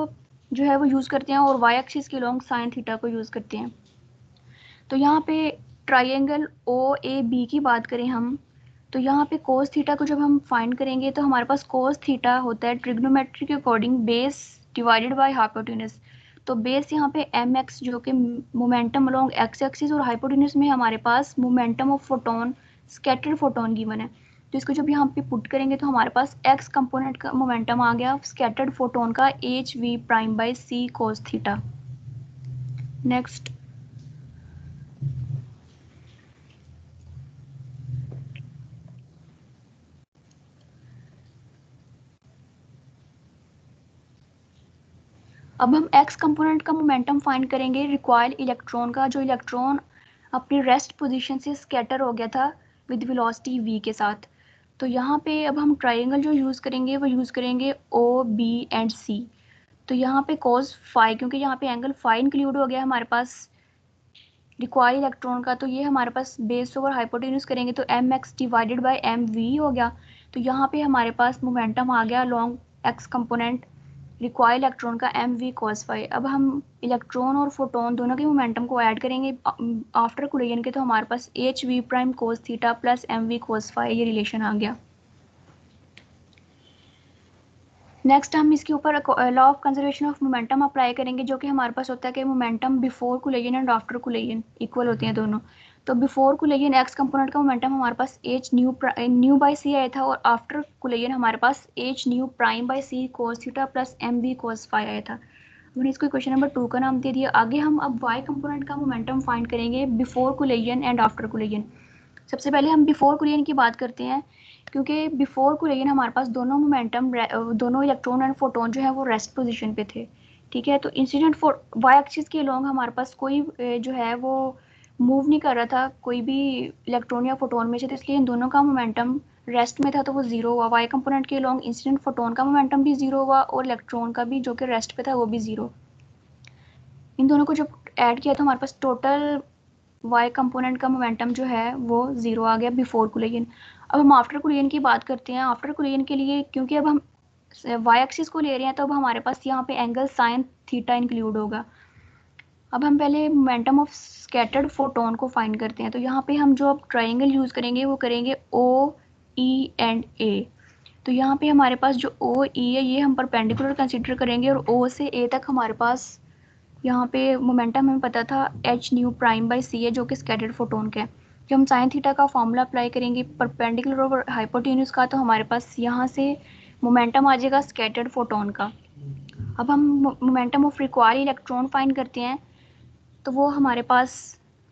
जो है वो यूज़ करते हैं और वाई एक्सिस के लॉन्ग साइन थीटा को यूज़ करते हैं। तो यहाँ पे ट्राइंगल ओ ए बी की बात करें हम, तो यहाँ पे कोस थीटा को जब हम फाइंड करेंगे तो हमारे पास कोस थीटा होता है ट्रिग्नोमेट्री के according base divided by hypotenuse. तो बेस यहाँ पे एम एक्स जो कि मोमेंटम अलोंग एक्स एक्सिस और हाइपोटेन्यूज में हमारे पास momentum of photon scattered photon given है। तो इसको जब यहाँ पे पुट करेंगे तो हमारे पास एक्स कंपोनेंट का मोमेंटम आ गया स्कैटर्ड फोटोन का H V prime by C cos theta. Next, अब हम एक्स कंपोनेंट का मोमेंटम फाइंड करेंगे रिक्वायर्ड इलेक्ट्रॉन का, जो इलेक्ट्रॉन अपनी रेस्ट पोजीशन से स्कैटर हो गया था विद वेलोसिटी v के साथ। तो यहाँ पे अब हम ट्राइंगल जो यूज़ करेंगे वो यूज़ करेंगे ओ बी एंड सी। तो यहाँ पे कॉस फाई, क्योंकि यहाँ पे एंगल फाई इंक्लूड हो गया हमारे पास रिक्वायर्ड इलेक्ट्रॉन का, तो ये हमारे पास बेस ओवर हाइपोटेन्यूज करेंगे तो M X divided by M V हो गया। तो यहाँ पे हमारे पास मोमेंटम आ गया long x component required electron का एम वी कॉस फाई। अब हम इलेक्ट्रॉन और फोटोन दोनों के मोमेंटम को ऐड करेंगे आफ्टर कोलिजन के, तो हमारे पास H V prime cos theta plus M V cos phi ये रिलेशन आ गया। नेक्स्ट हम इसके ऊपर law of conservation of momentum apply करेंगे, जो कि हमारे पास होता है कि momentum before collision and after collision equal होते हैं दोनों। तो बिफोर कोलिजन एक्स कंपोनेंट का मोमेंटम हमारे पास एच न्यू बाई सी आया था और आफ्टर कोलिजन हमारे पास H nu prime by C cos theta plus M B cos phi आया था। हमने इसको क्वेश्चन नंबर 2 का नाम दे दिया। आगे हम अब वाई कंपोनेंट का मोमेंटम फाइंड करेंगे before collision and after collision. सबसे पहले हम बिफोर कोलिजन की बात करते हैं, क्योंकि बिफोर कोलिजन हमारे पास दोनों मोमेंटम दोनों इलेक्ट्रॉन एंड फोटोन जो है वो रेस्ट पोजीशन पे थे। ठीक है, तो इंसिडेंट वाई एक्सिस के अलोंग हमारे पास कोई जो है वो मूव नहीं कर रहा था, कोई भी इलेक्ट्रॉन या फोटोन में से, तो इसलिए इन दोनों का मोमेंटम रेस्ट में था तो वो जीरो हुआ। वाई कंपोनेंट के अलोंग इंसिडेंट फोटोन का मोमेंटम भी जीरो हुआ और इलेक्ट्रॉन का भी जो कि रेस्ट पे था वो भी जीरो। इन दोनों को जब ऐड किया तो हमारे पास टोटल वाई कंपोनेंट का मोमेंटम जो है वो जीरो आ गया बिफोर कोलिजन। अब हम आफ्टर कोलिजन की बात करते हैं। आफ्टर कोलिजन के लिए क्योंकि अब हम वाई एक्सिस को ले रहे हैं तो अब हमारे पास यहाँ पे एंगल साइन थीटा इंक्लूड होगा। अब हम पहले मोमेंटम ऑफ स्कैटर्ड फोटोन को फाइंड करते हैं। तो यहाँ पे हम जो अब ट्राइंगल यूज़ करेंगे वो करेंगे ओ ई एंड ए। तो यहाँ पे हमारे पास जो ओ ई है ये हम परपेंडिकुलर कंसिडर करेंगे और ओ से ए तक हमारे पास यहाँ पे मोमेंटम हमें पता था एच न्यू प्राइम बाई सी है जो कि स्कैटर्ड फोटोन का है। जब हम साइन थीटा का फॉर्मूला अप्लाई करेंगे परपेंडिकुलर ओवर हाइपोटेन्यूज का तो हमारे पास यहाँ से मोमेंटम आ जाएगा स्कैटर्ड फोटोन का। अब हम momentum of required electron find करते हैं तो वो हमारे पास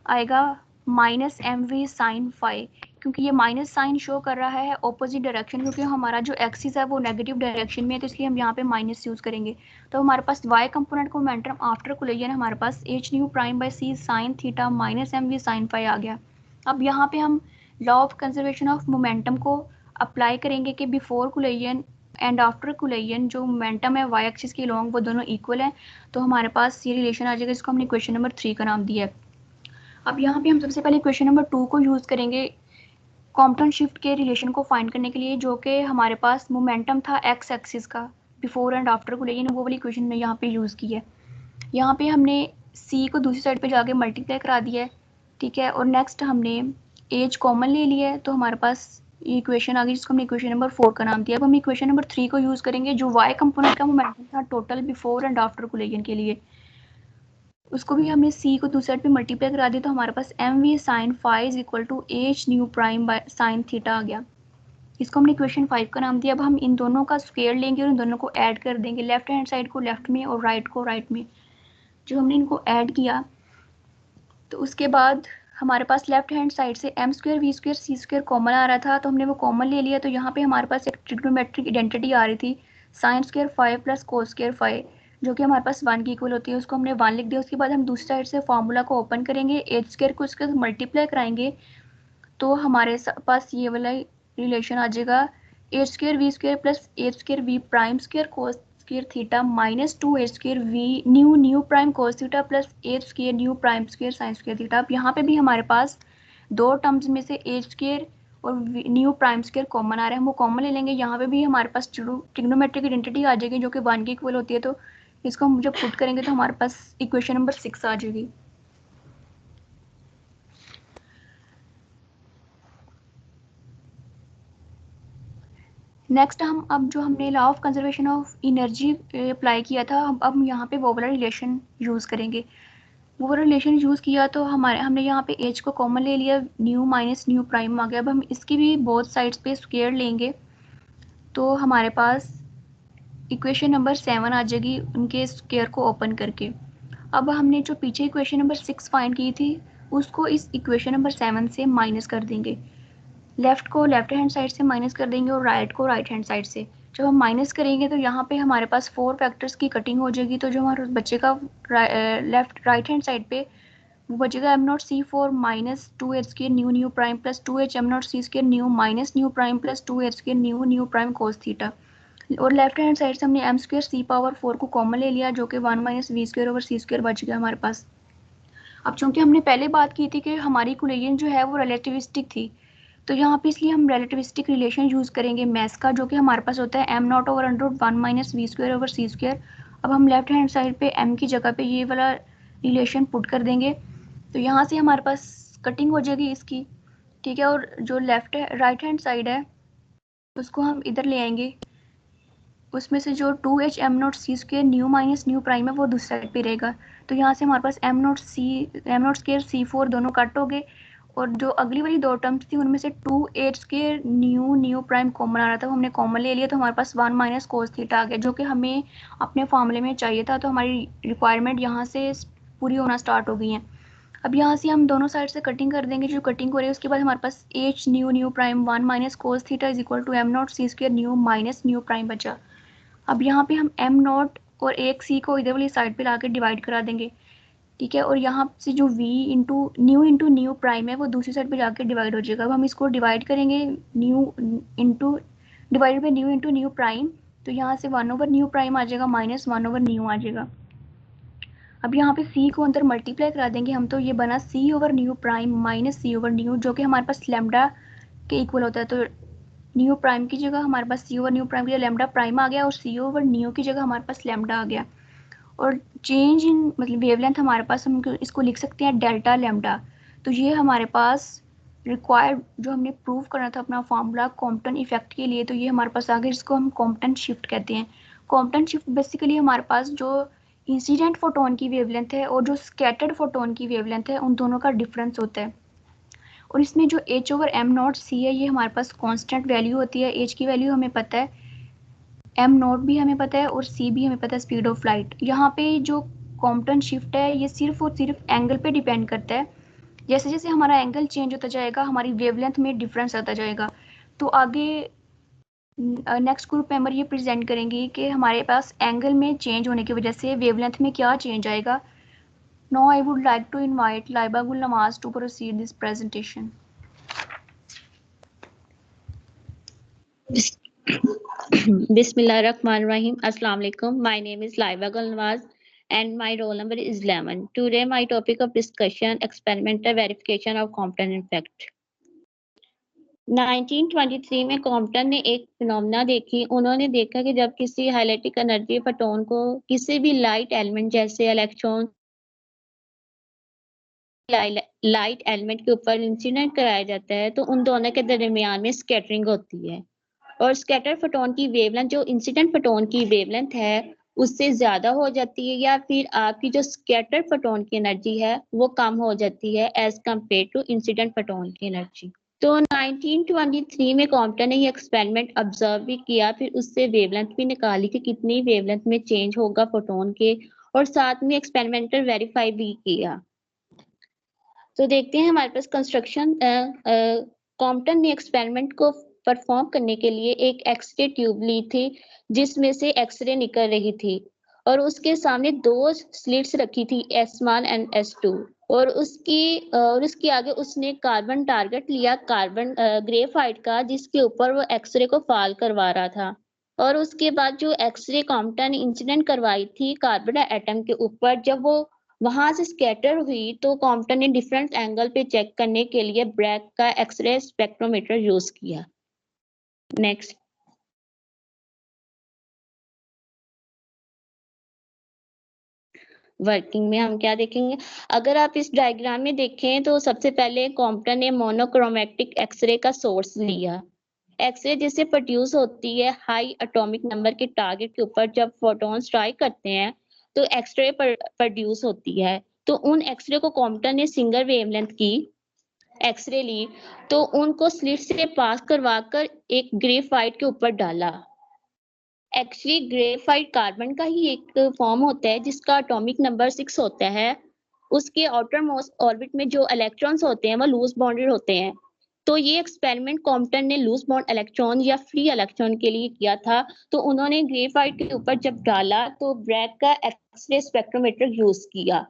आएगा minus M V sine phi, क्योंकि ये माइनस साइन शो कर रहा है ऑपोजिट डायरेक्शन, क्योंकि हमारा जो एक्सिस है वो नेगेटिव डायरेक्शन में है तो इसलिए हम यहाँ पे माइनस यूज़ करेंगे। तो हमारे पास वाई कंपोनेंट को मोमेंटम आफ्टर कोलिजन हमारे पास H nu prime by C sine theta minus M V sine phi आ गया। अब यहाँ पे हम law of conservation of momentum को अप्लाई करेंगे कि before collision and after collision जो मोमेंटम है वाई एक्सिस के लॉन्ग वो दोनों इक्वल हैं। तो हमारे पास ये रिलेशन आ जाएगा, इसको हमने क्वेश्चन नंबर 3 का नाम दिया है। अब यहाँ पे हम सबसे पहले क्वेश्चन नंबर 2 को यूज़ करेंगे कॉम्पटन शिफ्ट के रिलेशन को फाइंड करने के लिए, जो कि हमारे पास मोमेंटम था एक्स एक्सिस का बिफोर एंड आफ्टर को, लेकिन वो वाली क्वेश्चन में यहाँ पे यूज़ की है। यहाँ पे हमने सी को दूसरी साइड पे जाके मल्टीप्लाई करा दिया है। ठीक है, और नेक्स्ट हमने एज कॉमन ले लिया है तो हमारे पास ये इक्वेशन आ गई जिसको हमने इक्वेशन नंबर 4 का नाम दिया। अब हम इक्वेशन नंबर 3 को यूज़ करेंगे जो वाई कंपोनेंट का मोमेंटम था total before and after collision के लिए। उसको भी हमने सी को दूसरी साइड पे मल्टीप्लाई करा दिया तो हमारे पास M V sine phi is equal to H nu prime by sine theta आ गया। इसको हमने इक्वेशन 5 का नाम दिया। अब हम इन दोनों का स्क्वायर लेंगे और इन दोनों को ऐड कर देंगे, लेफ्ट हैंड साइड को लेफ्ट में और राइट को राइट में। जो हमने इनको ऐड किया तो उसके बाद हमारे पास लेफ्ट हैंड साइड से M square V square C square common आ रहा था तो हमने वो कॉमन ले लिया। तो यहाँ पे हमारे पास एक ट्रिग्नोमेट्रिक आइडेंटिटी आ रही थी sine square five plus cos square five, जो कि हमारे पास 1 की इक्वल होती है, उसको हमने 1 लिख दिया। उसके बाद हम दूसरी साइड से फार्मूला को ओपन करेंगे, एच स्क्वायर को उसके मल्टीप्लाई कराएंगे तो हमारे पास ये वाला रिलेशन आ जाएगा H square V square plus H square V prime square cos square theta minus 2h square V nu prime cos theta plus h square nu prime square sine square theta. अब यहाँ पे भी हमारे पास दो terms में से h square और new prime square common आ रहा है, हम वो कॉमन ले लेंगे। यहाँ पे भी हमारे पास ट्रिग्नोमेट्रिक आइडेंटिटी आ जाएगी जो कि 1 के इक्वल होती है, तो इसको हम जब पुट करेंगे तो हमारे पास इक्वेशन नंबर 6 आ जाएगी। नेक्स्ट हम अब जो हमने law of conservation of energy apply किया था, अब हम यहाँ पे वो वाला रिलेशन यूज़ करेंगे। वो वाला रिलेशन यूज़ किया तो हमने यहाँ पे एच को कॉमन ले लिया, न्यू माइनस न्यू प्राइम आ गया। अब हम इसकी भी बोथ साइड्स पे स्क्वायर लेंगे तो हमारे पास इक्वेशन नंबर 7 आ जाएगी उनके स्क्वायर को ओपन करके। अब हमने जो पीछे इक्वेशन नंबर 6 फाइंड की थी उसको इस इक्वेशन नंबर 7 से माइनस कर देंगे। लेफ्ट को लेफ्ट हैंड साइड से माइनस कर देंगे और राइट को राइट हैंड साइड से। जब हम माइनस करेंगे तो यहाँ पे हमारे पास 4 फैक्टर्स की कटिंग हो जाएगी, तो जो हमारे बच्चे का लेफ्ट राइट हैंड साइड पे वो बचेगा M naught C four minus 2h square nu prime plus 2h M naught C square nu minus nu prime plus 2h square nu prime cos theta. और लेफ्ट हैंड साइड से हमने M square सी power 4 को common ले लिया जो कि 1 minus V square over C square बच गया हमारे पास। अब चूंकि हमने पहले बात की थी कि हमारी इक्वेशन जो है वो रिलेटिविस्टिक थी, तो यहाँ पे इसलिए हम रिलेटिविस्टिक रिलेशन यूज़ करेंगे मैथ्स का, जो कि हमारे पास होता है M naught over under 1 minus V square over C square. अब हम लेफ्ट हैंड साइड पे एम की जगह पे ये वाला रिलेशन पुट कर देंगे तो यहाँ से हमारे पास कटिंग हो जाएगी इसकी, ठीक है। और जो लेफ्ट राइट हैंड साइड है उसको हम इधर ले आएंगे, उसमें से जो 2h M naught C square nu minus nu prime है वो दूसरी साइड पे रहेगा। तो यहाँ से हमारे पास M naught square C four दोनों कट हो गए और जो अगली वाली दो टर्म्स थी उनमें से 2h square nu prime common आ रहा था, वो हमने कॉमन ले लिया तो हमारे पास 1 माइनस कोस थीटा आ गया जो कि हमें अपने फॉर्मूले में चाहिए था। तो हमारी रिक्वायरमेंट यहाँ से पूरी होना स्टार्ट हो गई है। अब यहाँ से हम दोनों साइड से कटिंग कर देंगे, जो कटिंग हो रही है उसके बाद हमारे पास h nu prime 1 minus cos theta is equal to M naught C square nu minus nu prime बचा। अब यहाँ पे हम एम नॉट और एक सी को इधर वाली साइड पे लाके डिवाइड करा देंगे, ठीक है। और यहाँ से जो v इंटू न्यू प्राइम है वो दूसरी साइड पे जाके डिवाइड हो जाएगा। अब हम इसको डिवाइड करेंगे new into divided by new into new prime, तो यहाँ से 1 ओवर न्यू प्राइम आ जाएगा माइनस 1 ओवर न्यू आ जाएगा। अब यहाँ पे c को अंदर मल्टीप्लाई करा देंगे हम, तो ये बना c over new prime minus c over new जो कि हमारे पास लैम्डा के इक्वल होता है। तो न्यू प्राइम की जगह हमारे पास सी ओवर न्यू प्राइम की जगह लैम्डा प्राइम आ गया और सी ओवर न्यू की जगह हमारे पास लैम्डा आ गया। और चेंज इन मतलब वेवलेंथ हमारे पास हम इसको लिख सकते हैं डेल्टा लैम्डा। तो ये हमारे पास रिक्वायर्ड जो हमने प्रूव करना था अपना फार्मूला कॉम्पटन इफेक्ट के लिए, तो ये हमारे पास आ गया जिसको हम कॉम्पटन शिफ्ट कहते हैं। कॉम्पटन शिफ्ट बेसिकली हमारे पास जो इंसिडेंट फोटोन की वेवलेंथ है और जो स्कैटर्ड फोटोन की वेवलेंथ है उन दोनों का डिफरेंस होता है। और इसमें जो h ओवर एम नॉट सी है ये हमारे पास कांस्टेंट वैल्यू होती है। h की वैल्यू हमें पता है, एम नॉट भी हमें पता है और c भी हमें पता है स्पीड ऑफ लाइट। यहाँ पे जो कॉम्पटन शिफ्ट है ये सिर्फ और सिर्फ एंगल पे डिपेंड करता है। जैसे जैसे हमारा एंगल चेंज होता जाएगा हमारी वेवलेंथ में डिफरेंस आता जाएगा। तो आगे नेक्स्ट ग्रुप मेंबर ये प्रेजेंट करेंगे कि हमारे पास एंगल में चेंज होने की वजह से वेवलेंथ में क्या चेंज आएगा। Now I would like to invite Laiba Gul Namaz to proceed this presentation. Bismillahirrahmanirrahim. Assalamu alaikum. My name is Laiba Gulnawaz and my roll number is 11. Today my topic of discussion experimental verification of Compton effect. 1923 में Compton ने एक phenomena देखी। उन्होंने देखा कि जब किसी हाइलाइटिक energy photon को किसी भी लाइट एलिमेंट जैसे इलेक्ट्रॉन लाइट एलिमेंट के ऊपर इंसिडेंट कराया जाता है तो उन दोनों के दरमियान में स्कैटरिंग होती है और स्कैटर फोटोन की वेवलेंथ जो इंसिडेंट फोटोन की वेवलेंथ है उससे ज्यादा हो जाती है या फिर आपकी जो स्कैटर फोटोन की एनर्जी है वो कम हो जाती है as compare to incident photon की एनर्जी। तो 1923 में कॉम्पटन ने ये एक्सपेरिमेंट ऑब्जर्व भी किया, फिर उससे वेवलेंथ भी निकाली कि कितनी वेवलेंथ में चेंज होगा फोटोन के और साथ में एक्सपेरिमेंटल वेरीफाई भी किया। तो देखते हैं हमारे पास कंस्ट्रक्शन। कॉम्पटन ने एक्सपेरिमेंट को परफॉर्म करने के लिए एक एक्सरे ट्यूब ली थी जिसमें से एक्सरे निकल रही थी और उसके सामने दो स्लिट्स रखी थी S1 एंड S2 और उसके आगे उसने कार्बन टारगेट लिया, कार्बन ग्रेफाइट का, जिसके ऊपर वो एक्सरे को फॉल करवा रहा था और उसके बाद जो एक्सरे कॉम्पटन इंसिडेंट करवाई थी कार्बन एटम के ऊपर, जब वो वहां से स्कैटर हुई तो कॉम्पटन ने डिफरेंट एंगल पे चेक करने के लिए ब्रैग का एक्सरे स्पेक्ट्रोमीटर यूज किया। नेक्स्ट, वर्किंग में हम क्या देखेंगे, अगर आप इस डायग्राम में देखें तो सबसे पहले कॉम्पटन ने मोनोक्रोमेटिक एक्सरे का सोर्स लिया। एक्सरे जिससे प्रोड्यूस होती है हाई एटॉमिक नंबर के टारगेट के ऊपर जब फोटॉन स्ट्राइक करते हैं तो एक्सरे प्रोड्यूस होती है। तो उन एक्सरे को कॉम्पटन ने सिंगल वेवलेंथ की एक्सरे ली, तो उनको स्लिट से पास करवाकर एक ग्रेफाइट के ऊपर डाला। एक्चुअली ग्रेफाइट कार्बन का ही एक फॉर्म होता है जिसका एटॉमिक नंबर 6 होता है। उसके आउटर मोस्ट ऑर्बिट में जो इलेक्ट्रॉन्स होते हैं वो लूज बॉन्डेड होते हैं। तो ये एक्सपेरिमेंट कॉम्पटन ने लूज बॉन्ड इलेक्ट्रॉन या फ्री इलेक्ट्रॉन के लिए किया था। तो उन्होंने ग्रेफाइट के ऊपर जब डाला तो ब्रैग का एक्सरे स्पेक्ट्रोमीटर यूज किया,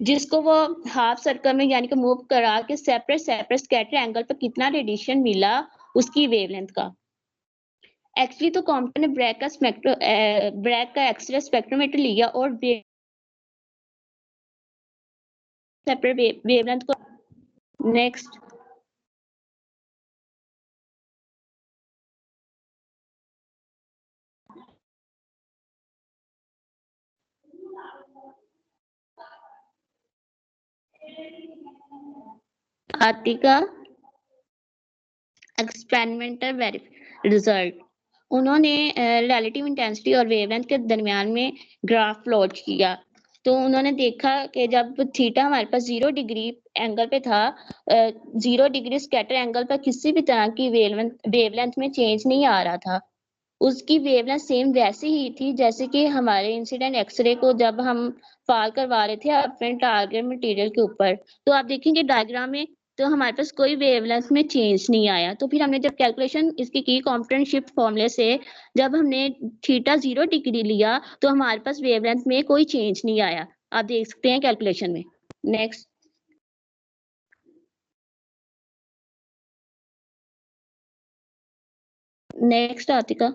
जिसको वो हाफ सर्कल में यानी कि मूव करा के सेपरेट सेपरेट स्कैटर एंगल पर कितना रेडिएशन मिला उसकी वेवलेंथ का। एक्चुअली तो कॉम्पटन ने ब्रैग का एक्सरे स्पेक्ट्रोमीटर लिया और सेपरेट वेवलेंथ को। Next, Atika experimental result. उन्होंने रिलेटिव इंटेंसिटी और वेवलेंथ के दरमियान में ग्राफ प्लॉट किया। तो उन्होंने देखा कि जब थीटा हमारे पास 0 डिग्री एंगल पे था, 0 डिग्री स्कैटर एंगल पर किसी भी तरह की वेवलेंथ में चेंज नहीं आ रहा था। उसकी वेवलेंथ सेम वैसी ही थी जैसे कि हमारे इंसिडेंट एक्सरे को जब हम फाल करवा रहे थे अपने टारगेट मटेरियल के ऊपर। तो आप देखेंगे डायग्राम में तो हमारे पास कोई वेवलेंथ में चेंज नहीं आया। तो फिर हमने जब कैलकुलेशन इसकी की कॉम्पटन शिफ्ट फॉर्मूले से, जब हमने थीटा 0 डिग्री लिया तो हमारे पास वेवलेंथ में कोई चेंज नहीं आया। आप देख सकते हैं कैलकुलेशन में। Next, next Atika.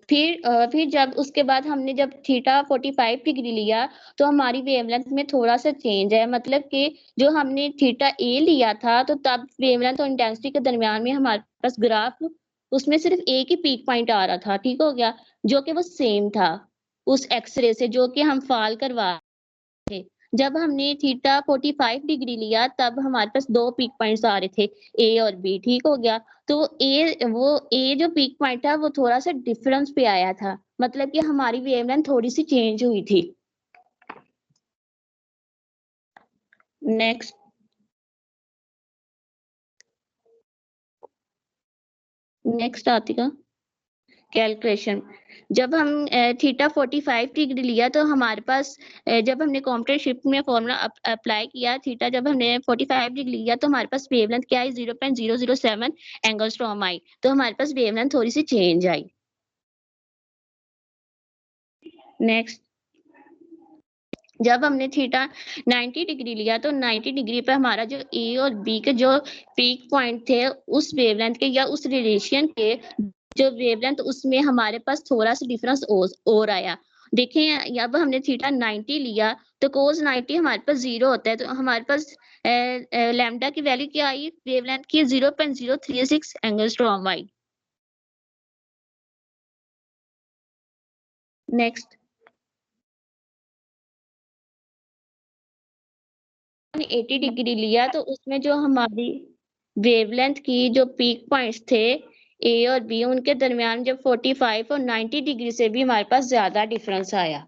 फिर जब उसके बाद हमने जब थीटा 45 डिग्री लिया तो हमारी वेवलेंथ में थोड़ा सा चेंज है। मतलब कि जो हमने थीटा ए लिया था तो तब वेवलेंथ और इंटेंसिटी के दरमियान में हमारे पास ग्राफ उसमें सिर्फ एक ही पीक पॉइंट आ रहा था, ठीक हो गया, जो कि वो सेम था उस एक्सरे से जो कि हम फाल करवा थे। जब हमने थीटा 45 डिग्री लिया तब हमारे पास 2 पीक पॉइंट्स आ रहे थे, ए और बी, ठीक हो गया। तो ए जो पीक पॉइंट था वो थोड़ा सा डिफरेंस पे आया था, मतलब कि हमारी वेवलेंथ थोड़ी सी चेंज हुई थी। Next, next Atika calculation. जब हम थीटा 45 डिग्री लिया तो हमारे पास जब हमने कॉम्पटन शिफ्ट में फॉर्मूला अप्लाई किया, थीटा जब हमने 45 डिग्री लिया तो हमारे पास वेवलेंथ क्या आई, 0.007 एंगस्ट्रॉम आई। तो हमारे पास वेवलेंथ थोड़ी सी चेंज आई। नेक्स्ट, जब हमने थीटा 90 डिग्री लिया तो 90 डिग्री पे हमारा जो ए और बी के जो पीक पॉइंट थे उस वेवलेंथ के या उस रेडिएशन के जो वेवलेंथ उसमें हमारे पास थोड़ा सा डिफरेंस और आया। देखें अब हमने थीटा 90 लिया तो कोस 90 हमारे पास 0 होता है, तो हमारे पास लैम्डा की वैल्यू क्या आई वेवलेंथ की, 0.036 एंगस्ट्रॉम आई। नेक्स्ट, 80 डिग्री लिया तो उसमें जो हमारी वेवलेंथ की जो पीक पॉइंट्स थे ए और बी उनके दरमियान जब 45 और 90 डिग्री से भी हमारे पास ज्यादा डिफरेंस आया।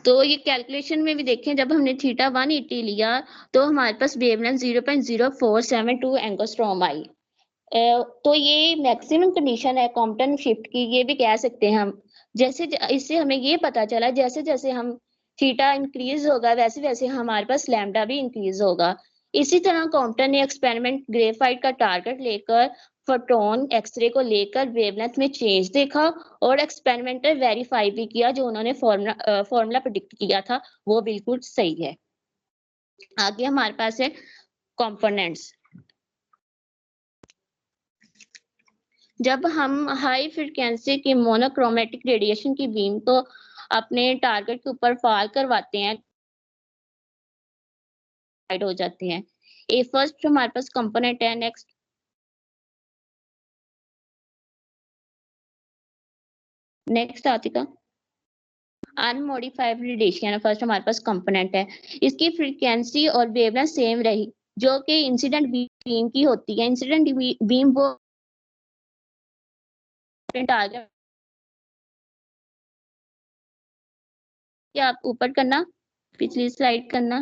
तो ये कैलकुलेशन में भी देखें जब हमने थीटा 180 लिया तो हमारे पास वेवलेंथ 0.0472 एंगस्ट्रॉम आई। तो ये मैक्सिमम कंडीशन है कॉम्पटन शिफ्ट की, ये भी कह सकते हैं हम। जैसे इससे हमें ये पता चला जैसे जैसे हम थीटा इंक्रीज होगा वैसे वैसे हमारे पास लैम्डा भी इंक्रीज होगा। इसी तरह कॉम्पटन ने एक्सपेरिमेंट ग्रेफाइट का टारगेट लेकर फोटोन एक्सरे को लेकर वेवलेंथ में चेंज देखा और एक्सपेरिमेंटल वेरीफाई भी किया, जो उन्होंने फॉर्मूला प्रेडिक्ट किया था वो बिल्कुल सही है। आगे हमारे पास है कंपोनेंट्स। जब हम हाई फ्रिक्वेंसी की मोनोक्रोमेटिक रेडिएशन की बीम को अपने टारगेट के ऊपर फॉल करवाते हैं हो जाते हैं। ए फर्स्ट हमारे पास कंपोनेंट है। Next Atika, unmodified radiation first हमारे पास कंपोनेंट है। इसकी फ्रीक्वेंसी और वेवलेंथ सेम रही जो कि इंसिडेंट बीम की होती है। इंसिडेंट बीम वो टारगेट क्या आप ऊपर करना, पिछली स्लाइड करना।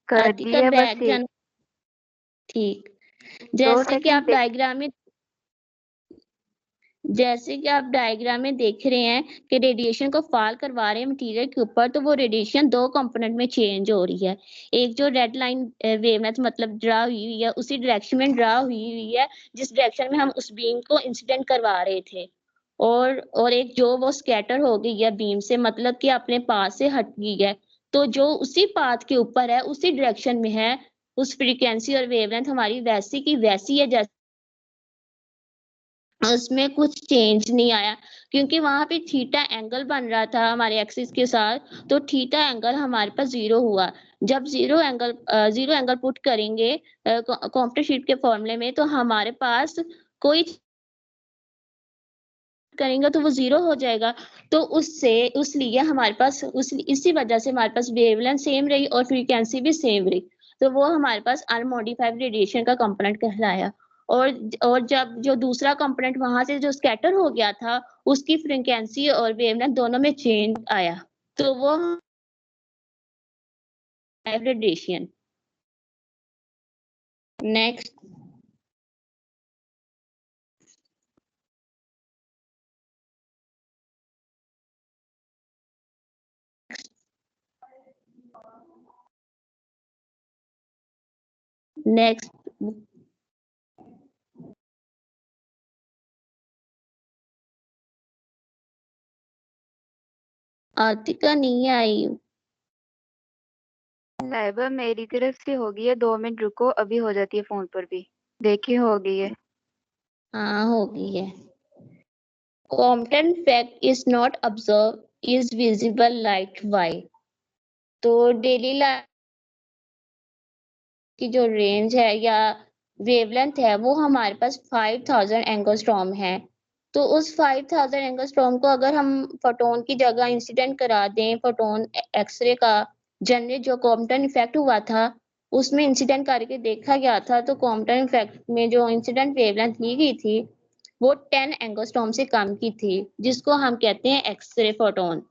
कर आतिका दिया बस बैक ये जाना। ठीक, 2 जैसे कि आप सेकंड डायग्राम में देख रहे हैं कि रेडिएशन को फॉल करवा रहे हैं मटेरियल के ऊपर, तो वो रेडिएशन 2 कंपोनेंट में चेंज हो रही है। एक जो रेड लाइन वेवलेंथ मतलब ड्रा हुई है उसी डायरेक्शन में ड्रा हुई है जिस डायरेक्शन में हम उस बीम को इंसिडेंट करवा रहे थे, और एक जो वो स्कैटर हो गई है बीम से, मतलब कि अपने पास से हट गई है। तो जो उसी पाथ के ऊपर है उसी डायरेक्शन में है, उस फ्रीक्वेंसी और वेवलेंथ हमारी वैसी की वैसी है जैसे उसमें कुछ चेंज नहीं आया, क्योंकि वहां पे थीटा एंगल बन रहा था हमारे एक्सिस के साथ, तो थीटा एंगल हमारे पास 0 हुआ। जब जीरो एंगल पुट करेंगे कॉम्प्यूटर शीट के फॉर्मूले में, तो हमारे पास कोई करेंगे तो वो 0 हो जाएगा। तो उसलिए हमारे पास इसी वजह से हमारे पास वेवलेंथ सेम रही और फ्रीक्वेंसी भी सेम रही, तो वो हमारे पास अनमॉडिफाइड रेडिएशन का कंपोनेंट कहलाया। और जब जो दूसरा कंपोनेंट वहां से जो स्कैटर हो गया था उसकी फ्रीक्वेंसी और वेवलेंथ दोनों में चेंज आया, तो वो रेडिएशन। नेक्स्ट, नेक्स्ट आतिका नहीं आई। लाइबा मेरी तरफ से हो गई है, 2 मिनट रुको, अभी हो जाती है फोन पर भी। देखिए हो गई है। हाँ हो गई है। Compton fact is not observed is visible light y। तो डेली लाइट की जो रेंज है या वेवलेंथ है वो हमारे पास 5000 एंगस्ट्रॉम है। तो उस 5000 एंगस्ट्रॉम को अगर हम फोटोन की जगह इंसिडेंट करा दें, फोटोन एक्सरे का जनरेट जो कॉम्पटन इफेक्ट हुआ था उसमें इंसिडेंट करके देखा गया था, तो कॉम्पटन इफेक्ट में जो इंसिडेंट वेवलेंथ ली गई थी वो 10 एंगस्ट्रॉम से कम की थी, जिसको हम कहते हैं एक्सरे फोटोन।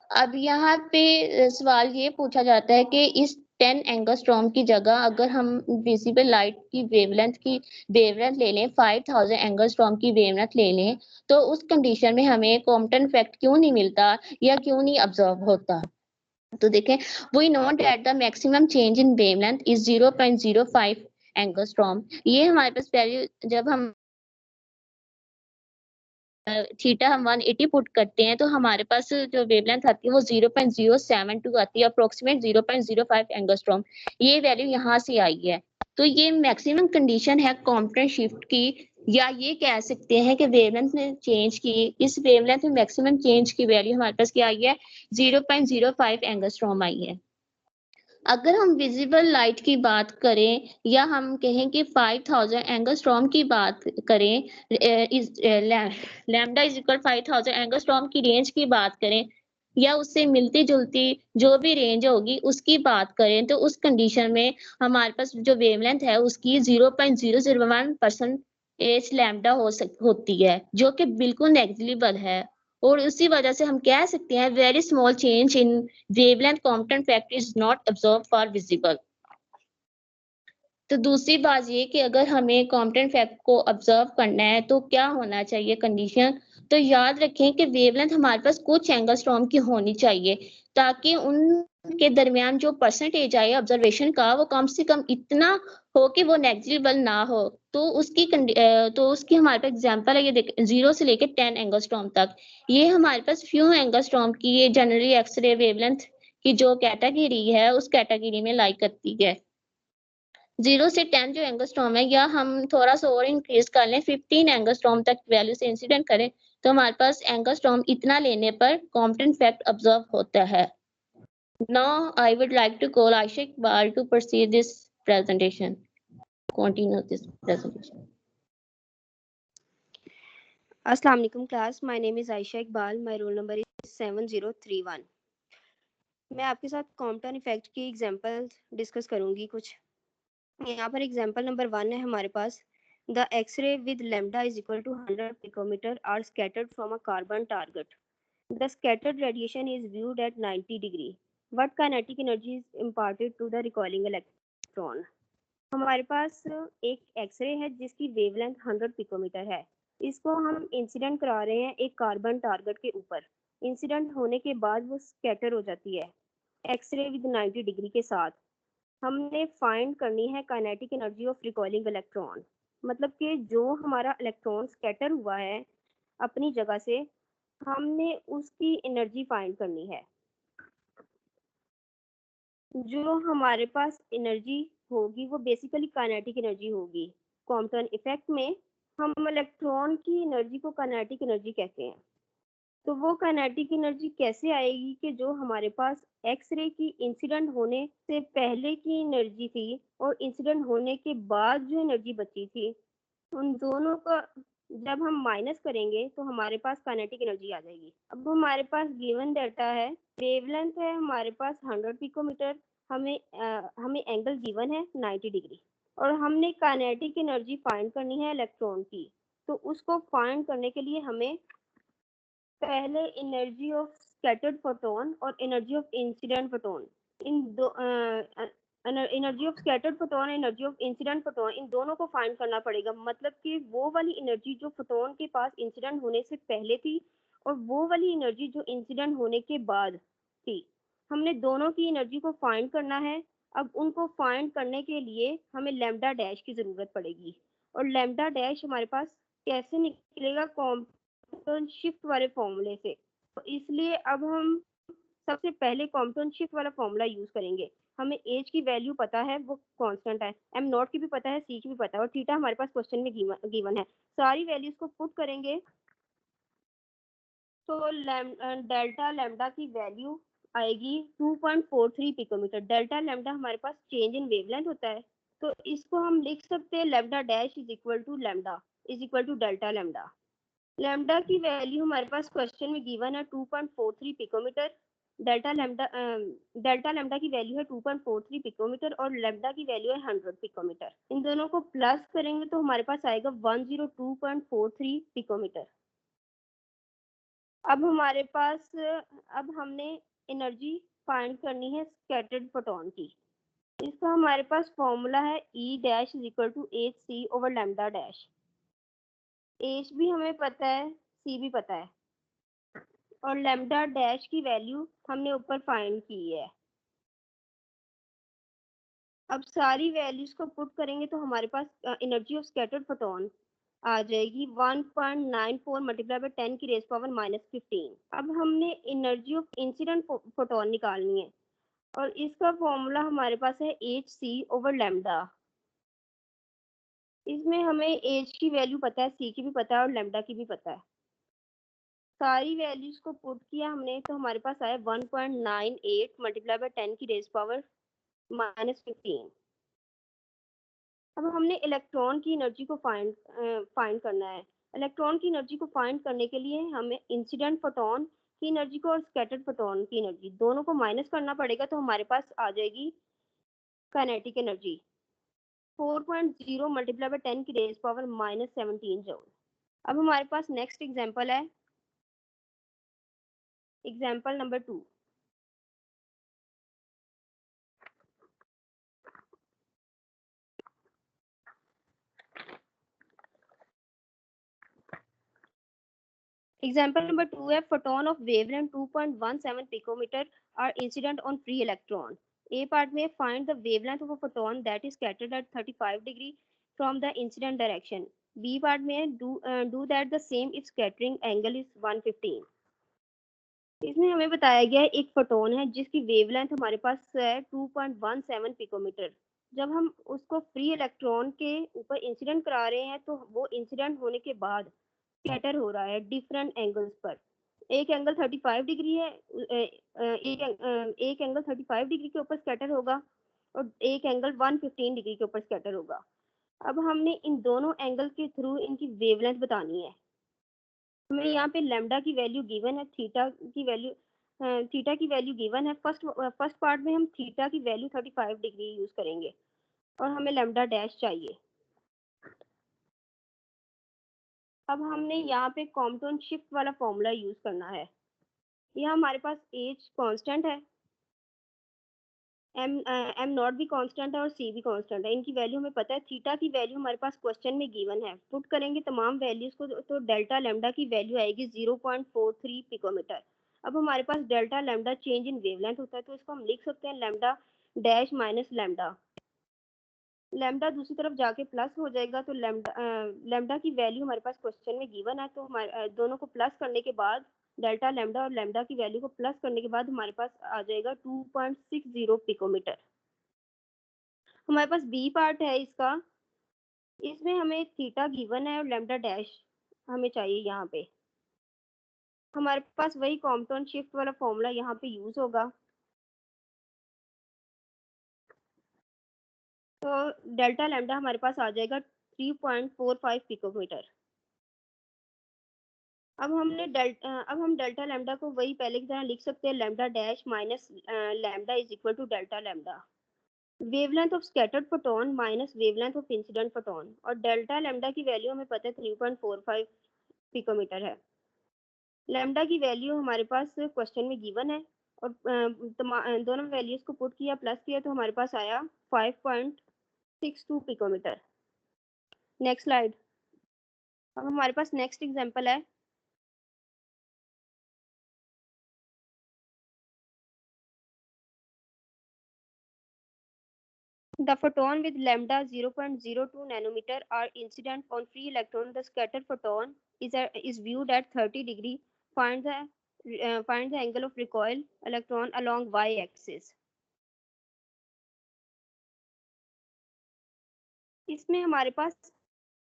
अब यहाँ पे सवाल ये पूछा जाता है कि इस 10 एंगस्ट्रॉम की जगह अगर हम विजिबल लाइट की वेवलेंथ ले लें, 5000 एंगस्ट्रॉम की वेवलेंथ ले लें, तो उस कंडीशन में हमें कॉम्पटन इफेक्ट क्यों नहीं मिलता या क्यों नहीं ऑब्जर्व होता। तो देखें, we know that the maximum change in wavelength is 0.05 angstrom. ये हमारे पास वैल्यू जब हम थीटा हम 180 पुट करते हैं तो हमारे पास जो वेवलेंथ आती है वो 0.072 आती है, अप्रोक्सीमेट 0.05 एंगस्ट्रॉम। ये वैल्यू यहाँ से आई है। तो ये मैक्सिमम कंडीशन है कॉम्पटन शिफ्ट की, या ये कह सकते हैं कि वेवलेंथ ने चेंज की, इस वेवलेंथ में मैक्सिमम चेंज की वैल्यू हमारे पास क्या आई है, 0.05 एंगस्ट्रॉम आई है। अगर हम विजिबल लाइट की बात करें या हम कहें कि 5000 एंगस्ट्रॉम की बात करें, लैम्डा इज इक्वल 5000 एंगस्ट्रॉम की रेंज की बात करें या उससे मिलती जुलती जो भी रेंज होगी उसकी बात करें, तो उस कंडीशन में हमारे पास जो वेवलेंथ है उसकी 0.001% एच लैम्डा होती है, जो कि बिल्कुल नेग्लिजिबल है। और उसी वजह से हम कह सकते हैं very small change in wavelength Compton fact is not observed for visible। तो दूसरी बात ये कि अगर हमें कॉम्पटन फैक्ट को ऑब्जर्व करना है तो क्या होना चाहिए कंडीशन, तो याद रखें कि वेवलेंथ हमारे पास कुछ एंगस्ट्रॉम की होनी चाहिए ताकि उनके दरमियान जो परसेंटेज आए ऑब्जर्वेशन का वो कम से कम इतना हो कि वो नेग्लिजिबल ना हो। तो उसकी हमारे पास एग्जांपल है, ये देख 0 से लेकर 10 एंगस्ट्रॉम तक। ये हमारे पास फ्यू एंगस्ट्रॉम की ये जनरली एक्सरे वेवलेंथ की जो कैटेगरी है उस कैटेगरी में लाई करती है। 0 से 10 जो एंगस्ट्रॉम है, या हम थोड़ा सा और इंक्रीज कर लें 15 एंगस्ट्रॉम तक वैल्यू से इंसिडेंट करें, तो हमारे पास एंगस्ट्रॉम इतना लेने पर कॉम्पटन इफेक्ट ऑब्जर्व होता है। Now I would like to call Aisha Iqbal to proceed this presentation. Continue this presentation. Assalamu alaikum class, my name is Aisha Iqbal, my roll number is 7031. मैं आपके साथ Compton effect की example discuss करूंगी कुछ। यहाँ पर example number 1 है हमारे पास, the X-ray with lambda is equal to 100 picometre are scattered from a carbon target. The scattered radiation is viewed at 90 degree. What kinetic energy is imparted to the recoiling electron. हमारे पास एक x ray है जिसकी wavelength 100 picometre है। इसको हम incident करा रहे हैं एक कार्बन टारगेट के ऊपर। इंसिडेंट होने के बाद वो स्कैटर हो जाती है एक्सरे विद 90 डिग्री के साथ। हमने फाइंड करनी है kinetic energy of recalling electron, मतलब कि जो हमारा इलेक्ट्रॉन स्कैटर हुआ है अपनी जगह से, हमने उसकी एनर्जी फाइंड करनी है। जो हमारे पास एनर्जी होगी वो बेसिकली काइनेटिक एनर्जी होगी। कॉम्पटन इफेक्ट में हम इलेक्ट्रॉन की एनर्जी को काइनेटिक एनर्जी कहते हैं। तो वो काइनेटिक एनर्जी कैसे आएगी कि जो हमारे पास एक्सरे की इंसिडेंट होने से पहले की एनर्जी थी और इंसिडेंट होने के बाद जो एनर्जी बची थी, उन दोनों का जब हम माइनस करेंगे तो हमारे पास काइनेटिक एनर्जी आ जाएगी। अब हमारे पास गिवन डेटा है, वेवलेंथ है हमारे पास 100 पिकोमीटर, हमें एंगल गिवन है 90 डिग्री, और हमने काइनेटिक एनर्जी फाइंड करनी है इलेक्ट्रॉन की। तो उसको फाइंड करने के लिए हमें पहले एनर्जी ऑफ स्कैटर्ड फोटोन और एनर्जी ऑफ इंसिडेंट फोटोन, इन दो energy of scattered photon, energy of incident photon, इन दोनों को फाइंड करना पड़ेगा। मतलब कि वो वाली एनर्जी जो फोटोन के पास इंसिडेंट होने से पहले थी और वो वाली एनर्जी जो इंसिडेंट होने के बाद थी, हमने दोनों की एनर्जी को फाइंड करना है। अब उनको फाइंड करने के लिए हमें लैम्डा डैश की ज़रूरत पड़ेगी, और लैम्डा डैश हमारे पास कैसे निकलेगा, कॉम्पटन शिफ्ट वाले फॉर्मूले से। तो इसलिए अब हम सबसे पहले कॉम्पटन शिफ्ट वाला फॉर्मूला यूज करेंगे। हमें एज की वैल्यू पता है, वो कांस्टेंट है, एम नॉट की भी पता है, सी की भी पता है, और थीटा हमारे पास क्वेश्चन में गिवन है। सारी वैल्यूज को पुट करेंगे तो डेल्टा लैम्डा की वैल्यू आएगी 2.43 पिकोमीटर। डेल्टा लैम्डा हमारे पास चेंज इन वेवलेंथ होता है, तो इसको हम लिख सकते हैं lambda dash is equal to lambda is equal to delta lambda. Lambda की वैल्यू हमारे पास क्वेश्चन में गिवन है 2.43 पिकोमीटर। डेल्टा लैम्डा की वैल्यू है 2.43 पिकोमीटर और लैम्डा की वैल्यू है 100 पिकोमीटर। इन दोनों को प्लस करेंगे तो हमारे पास आएगा 102.43 पिकोमीटर। अब हमारे पास, अब हमने एनर्जी फाइंड करनी है स्कैटर्ड फोटोन की। इसका हमारे पास फॉर्मूला है E dash is equal to H C over lambda dash. H भी हमें पता है, सी भी पता है, और लैम्डा डैश की वैल्यू हमने ऊपर फाइंड की है। अब सारी वैल्यूज को पुट करेंगे तो हमारे पास एनर्जी ऑफ स्कैटर्ड फोटोन आ जाएगी 1.94 मल्टीप्लाई बाय 10 की रेज पावर -15। अब हमने एनर्जी ऑफ इंसिडेंट फोटोन निकालनी है, और इसका फॉर्मूला हमारे पास है एच सी ओवर लैम्डा। इसमें हमें एच की वैल्यू पता है, सी की भी पता है, और लैम्डा की भी पता है। सारी वैल्यूज को पुट किया हमने तो हमारे पास आया 1.98 मल्टीप्लाई बाय 10 की रेज पावर -15। अब हमने इलेक्ट्रॉन की एनर्जी को फाइंड करना है। इलेक्ट्रॉन की एनर्जी को फाइंड करने के लिए हमें इंसिडेंट फोटोन की एनर्जी को और स्कैटर्ड फोटोन की एनर्जी दोनों को माइनस करना पड़ेगा, तो हमारे पास आ जाएगी काइनेटिक एनर्जी 4.0 मल्टीप्लाई बाय 10 की रेज पावर -17 जूल। अब हमारे पास नेक्स्ट एग्जांपल है, एग्जांपल नंबर 2। Example number 2 है, photon of wavelength 2.17 picometer are incident on free electron. A part में find the wavelength of a photon that is scattered at 35 degree from the incident direction. B part में do that the same if scattering angle is 115. इसमें हमें बताया गया है एक photon है जिसकी वेवलेंथ हमारे पास है 2.17 पिकोमीटर, जब हम उसको फ्री इलेक्ट्रॉन के ऊपर इंसिडेंट करा रहे हैं तो वो इंसिडेंट होने के बाद स्कैटर हो रहा है डिफरेंट एंगल्स पर। एक एंगल 35 डिग्री है, एक एंगल 35 डिग्री के ऊपर स्कैटर होगा और एक एंगल 115 डिग्री के ऊपर स्कैटर होगा। अब हमने इन दोनों एंगल के थ्रू इनकी वेवलेंथ बतानी है। हमें यहाँ पे लैम्डा की वैल्यू गिवन है, थीटा की वैल्यू गिवन है। फर्स्ट पार्ट में हम थीटा की वैल्यू 35 डिग्री यूज करेंगे और हमें लैम्डा डैश चाहिए। अब हमने यहाँ पे कॉम्पटन शिफ्ट वाला फॉर्मूला यूज करना है। यहाँ हमारे पास एच कांस्टेंट है, एम नॉट भी कांस्टेंट है और सी भी कांस्टेंट है। इनकी वैल्यू हमें पता है। थीटा की वैल्यू हमारे पास क्वेश्चन में गिवन है। पुट करेंगे तमाम वैल्यूज को तो डेल्टा लैम्डा की वैल्यू आएगी 0.43 पिकोमीटर। अब हमारे पास delta lambda change in wavelength होता है तो इसको हम लिख सकते हैं lambda dash minus lambda. Lambda दूसरी तरफ जाके प्लस हो जाएगा तो लैम्डा की वैल्यू हमारे पास क्वेश्चन में गिवन है तो हमारे दोनों को प्लस करने के बाद डेल्टा लैम्डा और लैम्डा की वैल्यू को प्लस करने के बाद हमारे पास आ जाएगा 2.60 पिकोमीटर। हमारे पास बी पार्ट है इसका, इसमें हमें थीटा गिवन है और लैम्डा डैश हमें चाहिए। यहाँ पे हमारे पास वही कॉम्पटन शिफ्ट वाला फॉर्मूला यहाँ पे यूज होगा। तो डेल्टा लैम्डा हमारे पास आ जाएगा 3.45 पिकोमीटर। अब हम डेल्टा लैम्डा को वही पहले की तरह लिख सकते हैं, lambda dash minus lambda is equal to delta lambda wavelength of scattered photon minus wavelength of incident photon. और डेल्टा लैम्डा की वैल्यू हमें पता है 3.45 पिकोमीटर है। लैम्डा की वैल्यू हमारे पास क्वेश्चन में गिवन है और दोनों वैल्यूज को पुट किया प्लस किया तो हमारे पास आया 5.62 पिकोमीटर। Next slide. अब हमारे पास नेक्स्ट एग्जांपल है। The photon with lambda 0.02 nanometer are incident on free electron. The scattered photon is viewed at 30 degree. Find the angle of recoil electron along y-axis. इसमें हमारे पास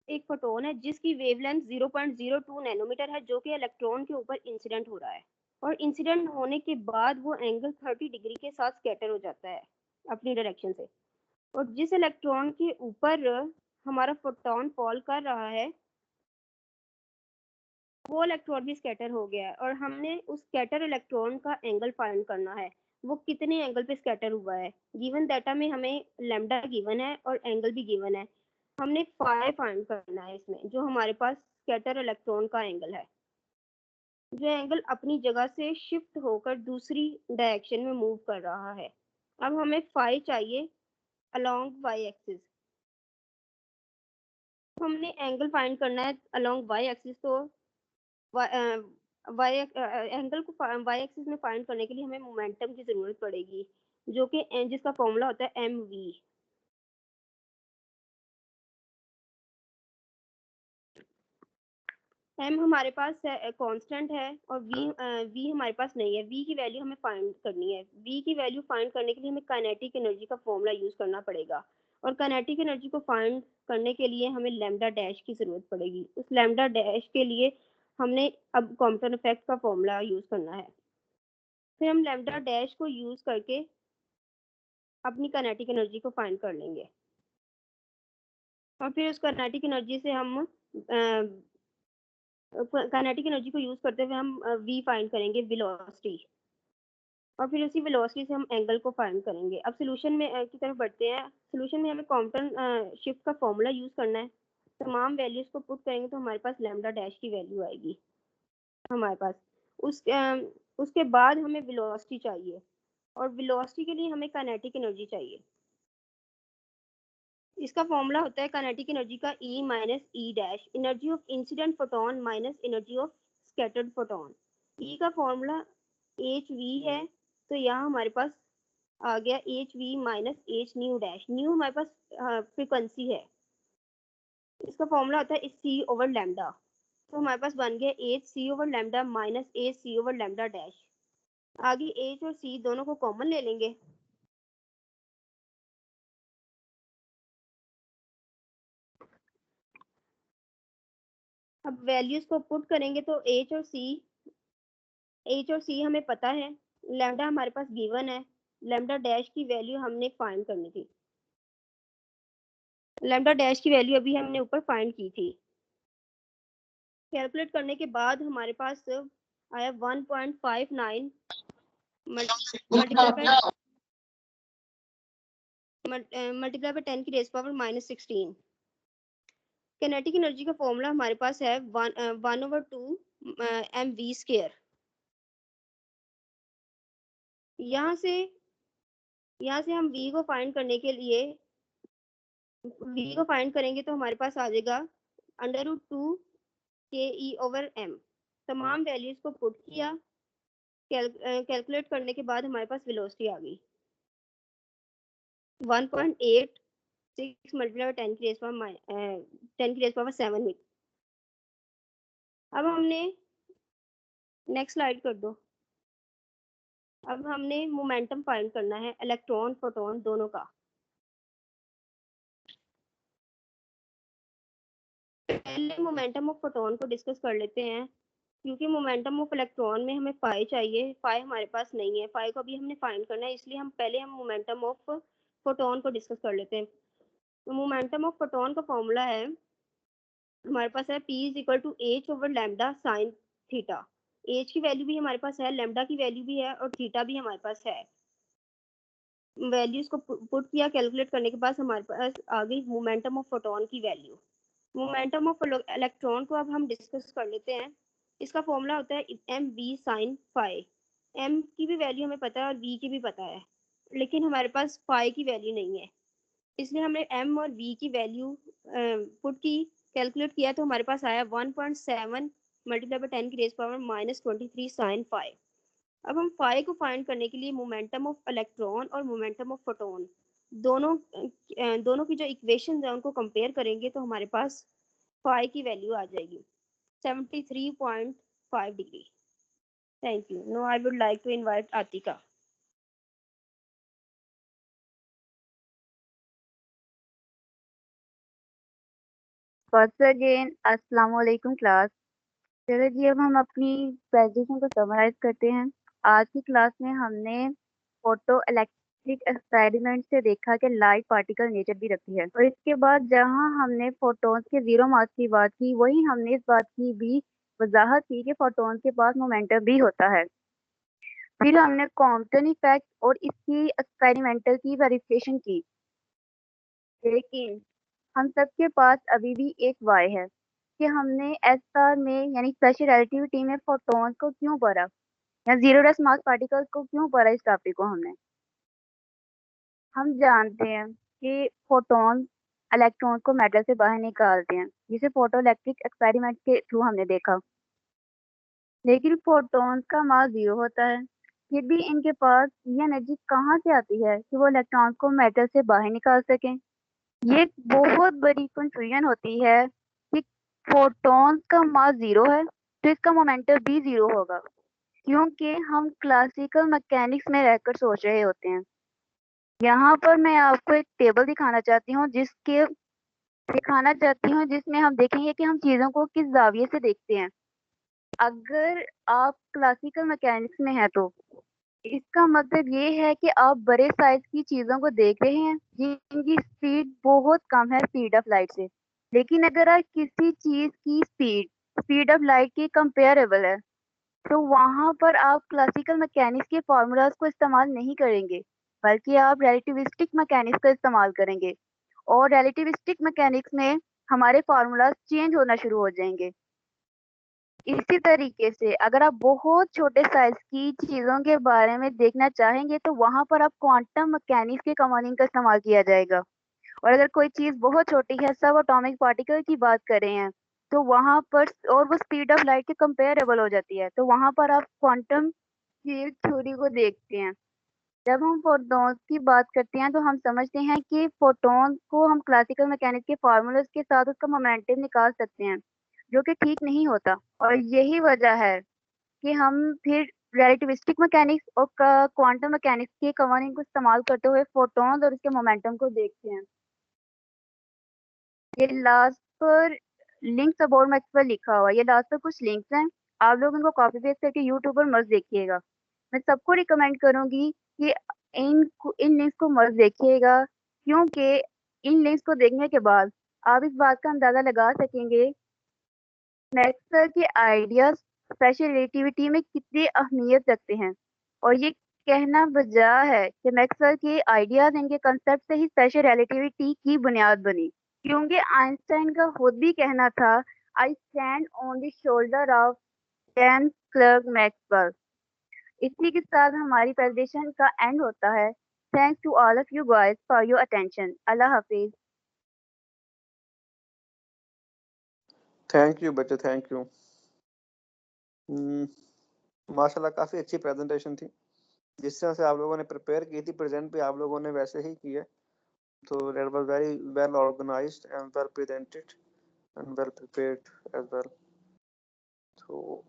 एक फोटोन है जिसकी wavelength 0.02 nanometre है जो कि इलेक्ट्रॉन के ऊपर इंसिडेंट हो रहा है और इंसिडेंट होने के बाद वो एंगल 30 डिग्री के साथ स्कैटर हो जाता है अपनी डायरेक्शन से। और जिस इलेक्ट्रॉन के ऊपर हमारा फोटोन फॉल कर रहा है वो इलेक्ट्रॉन भी स्कैटर हो गया है और हमने उस स्कैटर इलेक्ट्रॉन का एंगल फाइंड करना है, वो कितने एंगल पे स्कैटर हुआ है। गिवन डाटा में हमें लैम्डा गिवन है और एंगल भी गिवन है। हमने फाई फाइंड करना है इसमें जो हमारे पास स्कैटर इलेक्ट्रॉन का एंगल है, जो एंगल अपनी जगह से शिफ्ट होकर दूसरी डायरेक्शन में मूव कर रहा है। अब हमें फाई चाहिए अलोंग वाई एक्सिस। हमने एंगल फाइंड करना है अलोंग वाई एक्सिस तो वाई एंगल को वाई एक्सिस में फाइंड करने के लिए हमें मोमेंटम की जरूरत पड़ेगी जो कि जिसका फॉर्मूला होता है एम वी। एम हमारे पास कांस्टेंट है और वी हमारे पास नहीं है। वी की वैल्यू हमें फाइंड करनी है। वी की वैल्यू फाइंड करने के लिए हमें काइनेटिक एनर्जी का फॉर्मूला यूज करना पड़ेगा और काइनेटिक एनर्जी को फाइंड करने के लिए हमें लैम्डा डैश की जरूरत पड़ेगी। उस लैम्डा डैश के लिए हमने अब कॉम्पटन इफेक्ट का फॉर्मूला यूज करना है। फिर हम लैम्डा डैश को यूज करके अपनी काइनेटिक एनर्जी को फाइंड कर लेंगे और फिर उस काइनेटिक एनर्जी से हम काइनेटिक एनर्जी को यूज करते हुए हम वी फाइंड करेंगे वेलोसिटी और फिर उसी वेलोसिटी से हम एंगल को फाइंड करेंगे। अब सोल्यूशन में की तरफ बढ़ते हैं। सोल्यूशन में हमें कॉम्पटन शिफ्ट का फॉर्मूला यूज करना है। तमाम वैल्यूज को पुट करेंगे तो हमारे पास लैम्डा डैश की वैल्यू आएगी हमारे पास। उसके बाद हमें वेलोसिटी चाहिए और वेलोसिटी के लिए हमें काइनेटिक एनर्जी चाहिए। इसका फॉर्मूला होता है काइनेटिक एनर्जी का E minus E dash, energy of incident photon minus energy of scattered photon. E का फॉर्मूला एच वी है तो यहाँ हमारे पास आ गया H we minus H new dash. New हमारे पास फ्रीक्वेंसी है। इसका फॉर्मूला होता है सी ओवर लैम्डा तो हमारे पास बन गया H C over lambda minus H C over lambda dash. आगे एच और सी दोनों को कॉमन ले लेंगे अब वैल्यूज को पुट करेंगे तो एच और सी हमें पता है, लैम्डा हमारे पास गिवन है, लैम्डा डैश की वैल्यू हमने फाइंड करनी थी, लैम्डा डैश की वैल्यू अभी हमने ऊपर फाइंड की थी। कैलकुलेट करने के बाद हमारे पास आया 1.59 मल्टीप्लाई बाय 10 की रेज़ पावर -16। किनेटिक एनर्जी का फॉर्मूला हमारे पास है 1/2 mv²। यहाँ से हम v को फाइंड करने के लिए v को फाइंड करेंगे तो हमारे पास आ जाएगा √2 ke/m। तमाम वैल्यूज को पुट किया, कैलकुलेट करने के बाद हमारे पास वेलोसिटी आ गई 1.86 मल्टीप्लाई 10 की रेज़ पावर 7 में। अब हमने नेक्स्ट स्लाइड कर दो। अब हमने मोमेंटम फाइंड करना है इलेक्ट्रॉन प्रोटॉन दोनों का। पहले मोमेंटम ऑफ प्रोटॉन को डिस्कस कर लेते हैं, क्योंकि मोमेंटम ऑफ इलेक्ट्रॉन में हमें फाई चाहिए, फाई हमारे पास नहीं है, फाई को भी हमने फाइंड करना है, इसलिए हम पहले मोमेंटम ऑफ प्रोटॉन को डिस्कस कर लेते हैं। तो मोमेंटम ऑफ प्रोटॉन का फॉर्मूला है हमारे पास है P = h/λ sin theta. H की वैल्यू भी हमारे पास है, लैम्डा की वैल्यू भी है और थीटा भी हमारे पास है। वैल्यूज को पुट किया, कैलकुलेट करने के बाद हमारे पास आ गई मोमेंटम ऑफ प्रोटॉन की वैल्यू। मोमेंटम ऑफ इलेक्ट्रॉन को अब हम डिस्कस कर लेते हैं। इसका फॉर्मूला होता है mv sin फाई। m की भी वैल्यू हमें पता है और v की भी पता है, लेकिन हमारे पास फाई की वैल्यू नहीं है, इसलिए हमने m और v की वैल्यू पुट की, कैलकुलेट किया तो हमारे पास आया 1.7 मल्टीप्लाई बाय 10 की रेज़ पावर -23 sin फाई। अब हम फाई को फाइंड करने के लिए मोमेंटम ऑफ इलेक्ट्रॉन और मोमेंटम ऑफ फोटोन दोनों की जो इक्वेशन है उनको कंपेयर करेंगे तो हमारे पास फाई की वैल्यू आ जाएगी 73.5 degree. Thank you. No I would like to invite Atika. First again अस्सलाम वालेकुम क्लास। चलो जी, अब हम अपनी प्रेजेंटेशन को समराइज करते हैं। आज की क्लास में हमने फोटो इलेक्ट्रिक एक्सपेरिमेंट से देखा कि लाइट पार्टिकल नेचर भी रखती है, और इसके बाद जहां हमने फोटोन्स के जीरो मास की बात की, वही हमने इस बात की भी वजाहत की कि फोटोन्स के पास मोमेंटम भी होता है। फिर हमने कॉम्पटन इफेक्ट और इसकी एक्सपेरिमेंटल की वेरिफिकेशन की, लेकिन हम सबके पास अभी भी एक वाई है कि हमने एसआर में यानी स्पेशल रिलेटिविटी में फोटॉन्स को क्यों पढ़ा या जीरो डेस मास पार्टिकल्स को क्यों पढ़ा। इस टॉपिक को हम जानते हैं कि फोटॉन्स इलेक्ट्रॉन को मैटर से बाहर निकालते हैं, जिसे फोटो इलेक्ट्रिक एक्सपेरिमेंट के थ्रू हमने देखा। लेकिन फोटॉन्स का मास जीरो होता है, फिर भी इनके पास ये एनर्जी कहाँ से आती है कि वो इलेक्ट्रॉन को मैटर से बाहर निकाल सकें। ये बहुत बड़ी कंफ्यूजन होती है कि फोटॉन्स का मास जीरो है तो इसका मोमेंटम भी जीरो होगा, क्योंकि हम क्लासिकल मैकेनिक्स में रहकर सोच रहे होते हैं। यहाँ पर मैं आपको एक टेबल दिखाना चाहती हूँ जिसमें हम देखेंगे कि हम चीज़ों को किस जाविये से देखते हैं। अगर आप क्लासिकल मैकेनिक्स में हैं तो इसका मतलब ये है कि आप बड़े साइज की चीज़ों को देख रहे हैं जिनकी स्पीड बहुत कम है स्पीड ऑफ लाइट से। लेकिन अगर आप किसी चीज़ की स्पीड ऑफ लाइट के कंपेरेबल है, तो वहाँ पर आप क्लासिकल मैकेनिक्स के फार्मूलाज को इस्तेमाल नहीं करेंगे, बल्कि आप रिलेटिविस्टिक मैकेनिक्स का इस्तेमाल करेंगे। और रिलेटिविस्टिक मैकेनिक्स में हमारे फार्मूलाज चेंज होना शुरू हो जाएंगे। इसी तरीके से अगर आप बहुत छोटे साइज की चीज़ों के बारे में देखना चाहेंगे, तो वहाँ पर आप क्वांटम मैकेनिक्स के कवानीन का इस्तेमाल किया जाएगा। और अगर कोई चीज़ बहुत छोटी है, सब एटॉमिक पार्टिकल की बात कर रहे हैं, तो वहाँ पर और वो स्पीड ऑफ लाइट के कंपेरेबल हो जाती है, तो वहाँ पर आप क्वांटम फील्ड थ्योरी को देखते हैं। जब हम फोटॉन्स की बात करते हैं तो हम समझते हैं कि फोटॉन को हम क्लासिकल मैकेनिक्स के फार्मूलाज के साथ उसका मोमेंटम निकाल सकते हैं, जो कि ठीक नहीं होता। और यही वजह है कि हम फिर रिलेटिविस्टिक मैकेनिक्स और क्वांटम मैकेनिक्स के कवानीन को इस्तेमाल करते हुए फोटॉन्स और उसके मोमेंटम को देखते हैं। ये लास्ट पर लिंक्स अबाउट मैक्सवेल लिखा हुआ है, ये लास्ट पे कुछ लिंक्स हैं, आप लोग इनको कॉपी पेस्ट करके यूट्यूब पर मस्त देखिएगा। मैं सबको रिकमेंड करूंगी कि इन लिंक्स को मस्त देखिएगा, क्योंकि इन लिंक्स को देखने के बाद आप इस बात का अंदाजा लगा सकेंगे मैक्सवेल के आइडियाज स्पेशल रिलेटिविटी में कितनी अहमियत रखते हैं। और ये कहना वजह है कि मैक्सवेल के आइडियाज इनके कंसेप्ट से ही स्पेशल रिलेटिविटी की बुनियाद बनी, क्योंकि आइंस्टाइन का खुद भी कहना था, I stand on the shoulder of James Clerk Maxwell. इसी के साथ हमारी प्रेजेंटेशन का एंड होता है। Thanks to all of you guys for your attention. अल्लाह हाफिज। थैंक यू बच्चे, थैंक यू। माशाल्लाह काफ़ी अच्छी प्रेजेंटेशन थी। जिस तरह से आप लोगों ने प्रिपेयर की थी प्रेजेंट भी आप लोगों ने वैसे ही किया, तो that was very well organised and well presented and well prepared as well. तो